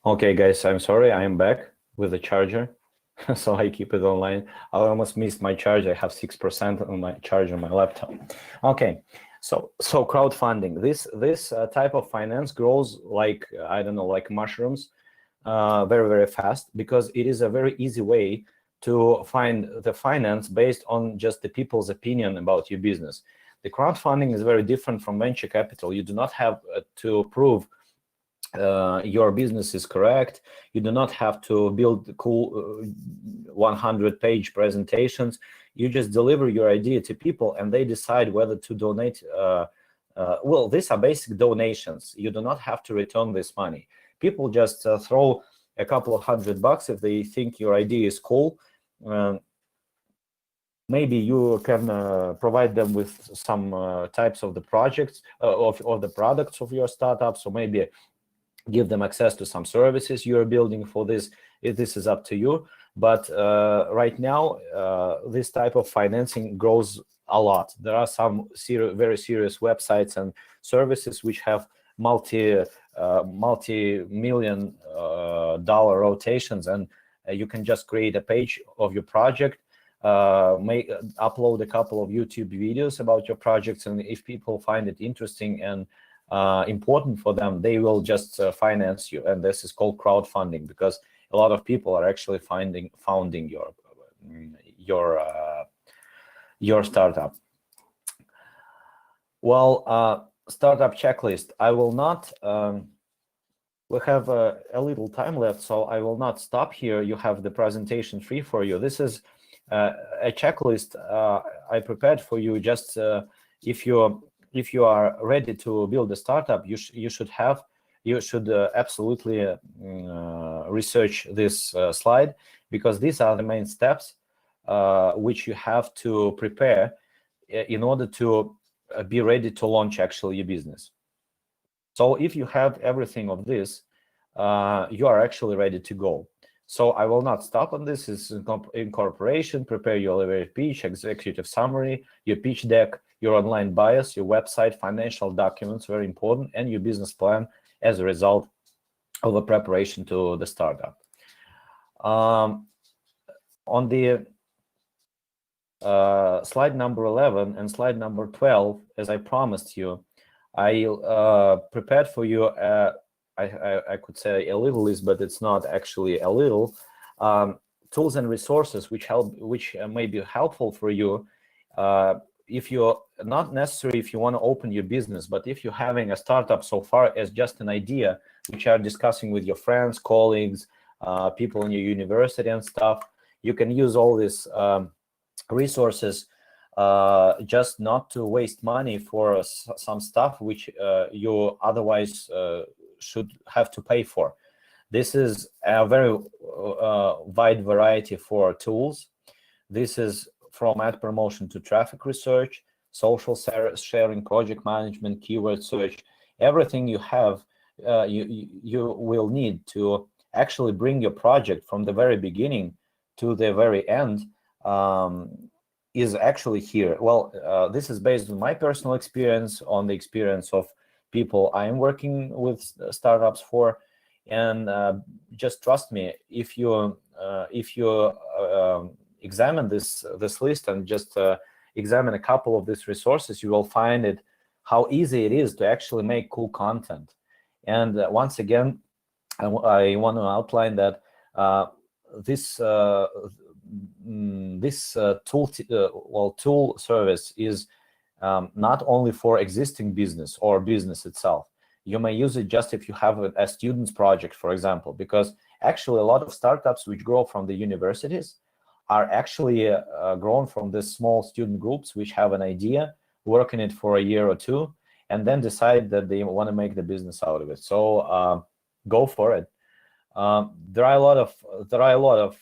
Okay, guys, I'm sorry, I am back with the charger. So I keep it online. I almost missed my charge. I have 6% on my charge on my laptop. Okay, so crowdfunding. This type of finance grows like, I don't know, like mushrooms, very, very fast, because it is a very easy way to find the finance based on just the people's opinion about your business. The crowdfunding is very different from venture capital. You do not have to prove your business is correct. You do not have to build cool 100-page presentations. You just deliver your idea to people and they decide whether to donate. Well, these are basic donations. You do not have to return this money. People just throw a couple of $100 if they think your idea is cool. Maybe you can provide them with some types of the projects of the products of your startup. So maybe give them access to some services you're building for this. This is up to you. But right now, this type of financing grows a lot. There are some very serious websites and services which have multi-million dollar rotations, and you can just create a page of your project, upload a couple of YouTube videos about your projects, and if people find it interesting and important for them, they will just finance you. And this is called crowdfunding, because a lot of people are actually founding your startup. Well, startup checklist. I will not. We have a little time left, so I will not stop here. You have the presentation free for you. This is a checklist I prepared for you. Just if you are ready to build a startup, you should absolutely research this slide, because these are the main steps which you have to prepare in order to be ready to launch actually your business. So if you have everything of this, you are actually ready to go. So I will not stop on this. It's incorporation, prepare your elevator pitch, executive summary, your pitch deck, your online bios, your website, financial documents, very important, and your business plan as a result of the preparation to the startup. On the slide number 11 and slide number 12, as I promised you, I prepared for you, I could say a little list, but it's not actually a little, tools and resources which may be helpful for you if you're not necessary if you want to open your business, but if you're having a startup so far as just an idea, which you are discussing with your friends, colleagues, people in your university and stuff, you can use all these resources just not to waste money for some stuff which you otherwise should have to pay for. This is a very wide variety for tools. This is from ad promotion to traffic research, social sharing, project management, keyword search. Everything you have, you will need to actually bring your project from the very beginning to the very end is actually here. Well, this is based on my personal experience, on the experience of people I'm working with startups for, and just trust me. If you examine this list and just examine a couple of these resources, you will find it how easy it is to actually make cool content. And once again, I want to outline that this tool service is not only for existing business or business itself. You may use it just if you have a student's project, for example, because Actually, a lot of startups which grow from the universities are actually grown from these small student groups which have an idea, work in it for a year or two, and then decide that they want to make the business out of it. So go for it. There are a lot of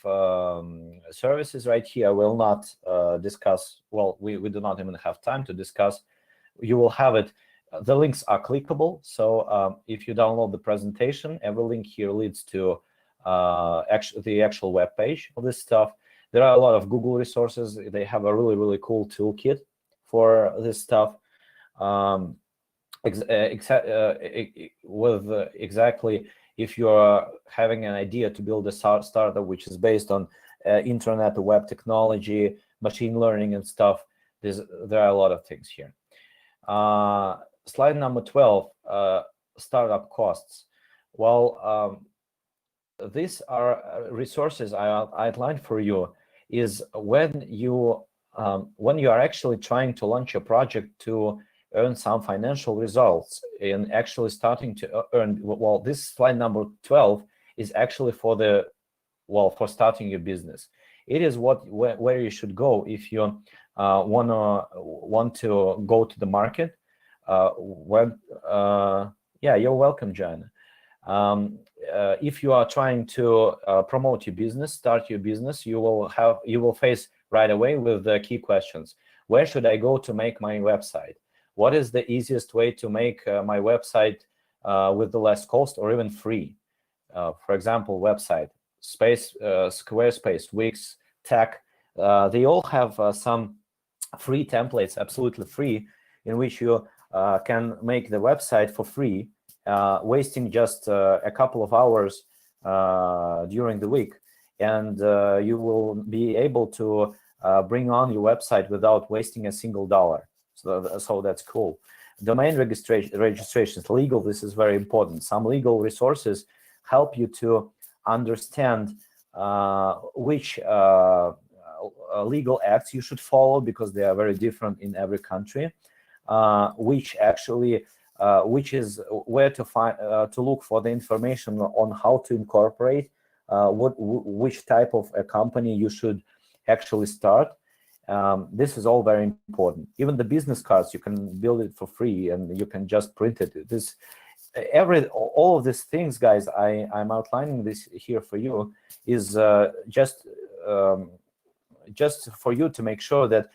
services right here. I will not discuss. Well, we do not even have time to discuss. You will have it. The links are clickable. So if you download the presentation, every link here leads to the actual web page of this stuff. There are a lot of Google resources. They have a really cool toolkit for this stuff. Exactly, if you're having an idea to build a startup which is based on internet, web technology, machine learning and stuff, there are a lot of things here. Slide number 12, startup costs. Well, these are resources I outlined for you. Is when you are actually trying to launch a project to earn some financial results and actually starting to earn. Well, this slide number 12 is actually for for starting your business. It is where you should go if you want to go to the market. Yeah, you're welcome, Jan. If you are trying to promote your business, start your business, you will face right away with the key questions. Where should I go to make my website? What is the easiest way to make my website with the less cost or even free? For example, website, Squarespace, Wix, Tech, they all have some free templates, absolutely free, in which you can make the website for free, wasting just a couple of hours during the week, and you will be able to bring on your website without wasting a single dollar. So that's cool. Domain registrations, legal, this is very important. Some legal resources help you to understand which legal acts you should follow, because they are very different in every country. Which is where to find to look for the information on how to incorporate, which type of a company you should actually start. This is all very important. Even the business cards, you can build it for free and you can just print it. All of these things, guys, I'm outlining this here for you, is just for you to make sure that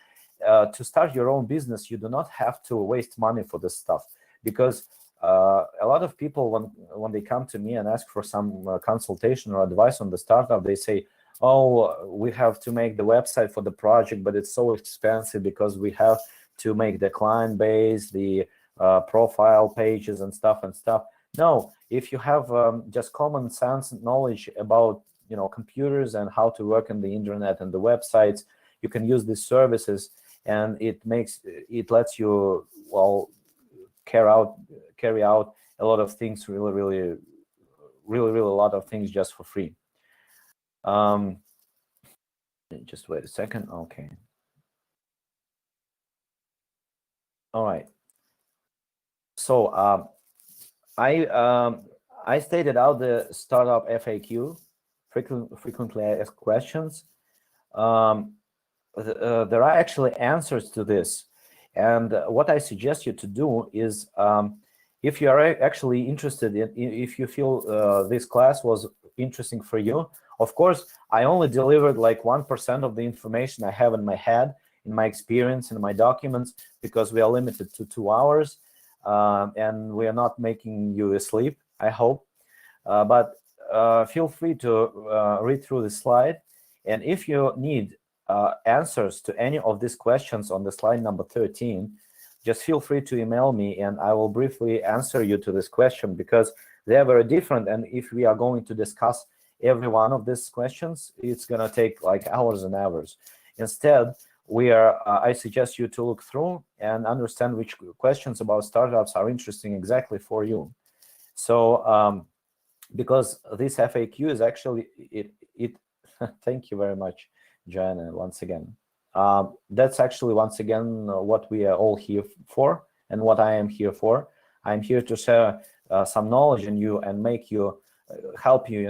to start your own business, you do not have to waste money for this stuff. Because a lot of people, when they come to me and ask for some consultation or advice on the startup, they say, oh, we have to make the website for the project, but it's so expensive because we have to make the client base, the profile pages and stuff. No, if you have just common sense knowledge about computers and how to work on the internet and the websites, you can use these services, and it lets you carry out a lot of things, really a lot of things just for free. Just wait a second. Okay. All right. So I stated out the startup FAQ, frequently asked questions. There are actually answers to this, and what I suggest you to do is, if you are actually interested if you feel this class was interesting for you. Of course, I only delivered like 1% of the information I have in my head, in my experience, in my documents, because we are limited to 2 hours, and we are not making you asleep, I hope. But feel free to read through the slide, and if you need answers to any of these questions on the slide number 13, just feel free to email me, and I will briefly answer you to this question, because they are very different, and if we are going to discuss every one of these questions, it's going to take like hours and hours. Instead, I suggest you to look through and understand which questions about startups are interesting exactly for you. So because this FAQ is actually it thank you very much, Joanna, once again. That's actually once again what we are all here for, and what I am here for. I'm here to share some knowledge in you and make you help you,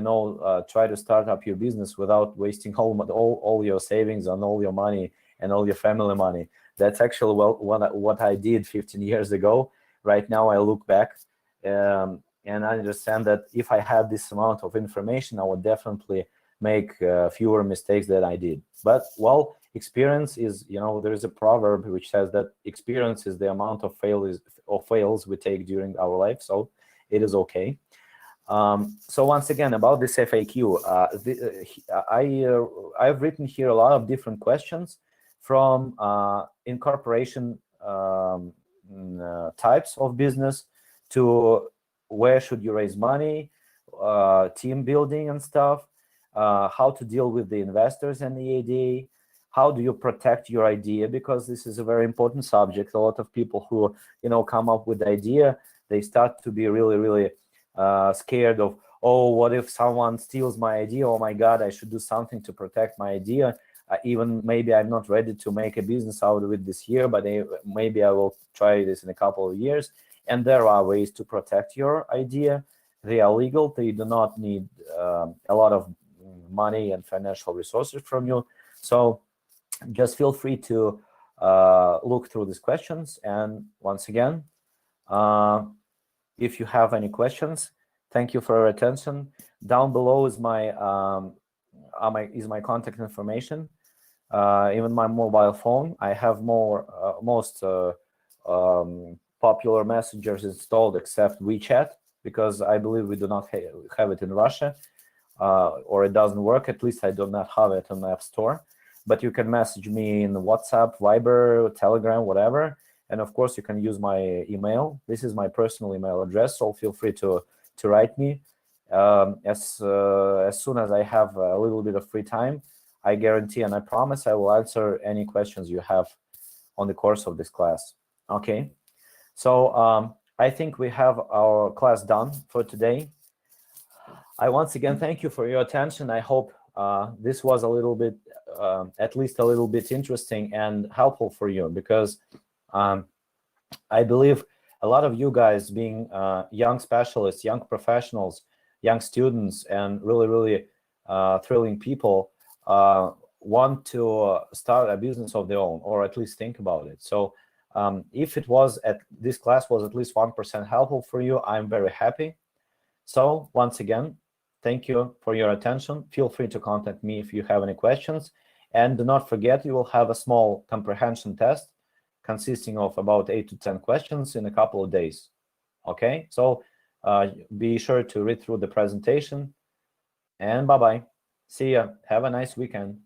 try to start up your business without wasting all your savings and all your money and all your family money. That's actually what I did 15 years ago. Right now, I look back and I understand that if I had this amount of information, I would definitely make fewer mistakes than I did. But, well, experience is, there is a proverb which says that experience is the amount of fails we take during our life, so it is okay. So once again, about this FAQ, I've written here a lot of different questions from incorporation types of business to where should you raise money, team building and stuff, how to deal with the investors and the ADA, how do you protect your idea, because this is a very important subject. A lot of people who come up with the idea, they start to be really, really scared of, oh, what if someone steals my idea? Oh my God, I should do something to protect my idea. Even maybe I'm not ready to make a business out of it this year, but maybe I will try this in a couple of years. And there are ways to protect your idea. They are legal. They do not need a lot of money and financial resources from you. So just feel free to look through these questions. And once again, if you have any questions, thank you for your attention. Down below is my contact information, even my mobile phone. I have most popular messengers installed except WeChat, because I believe we do not have it in Russia, or it doesn't work. At least I do not have it on the App Store. But you can message me in WhatsApp, Viber, Telegram, whatever. And of course, you can use my email. This is my personal email address, so feel free to write me. As soon as I have a little bit of free time, I guarantee and I promise I will answer any questions you have on the course of this class. Okay, so I think we have our class done for today. I once again thank you for your attention. I hope this was a little bit, at least a little bit interesting and helpful for you, because I believe a lot of you guys, being young specialists, young professionals, young students, and really, really thrilling people, want to start a business of their own, or at least think about it. So if this class was at least 1% helpful for you, I'm very happy. So once again, thank you for your attention. Feel free to contact me if you have any questions. And do not forget, you will have a small comprehension test consisting of about 8 to 10 questions in a couple of days. Okay, so be sure to read through the presentation, and bye-bye. See ya. Have a nice weekend.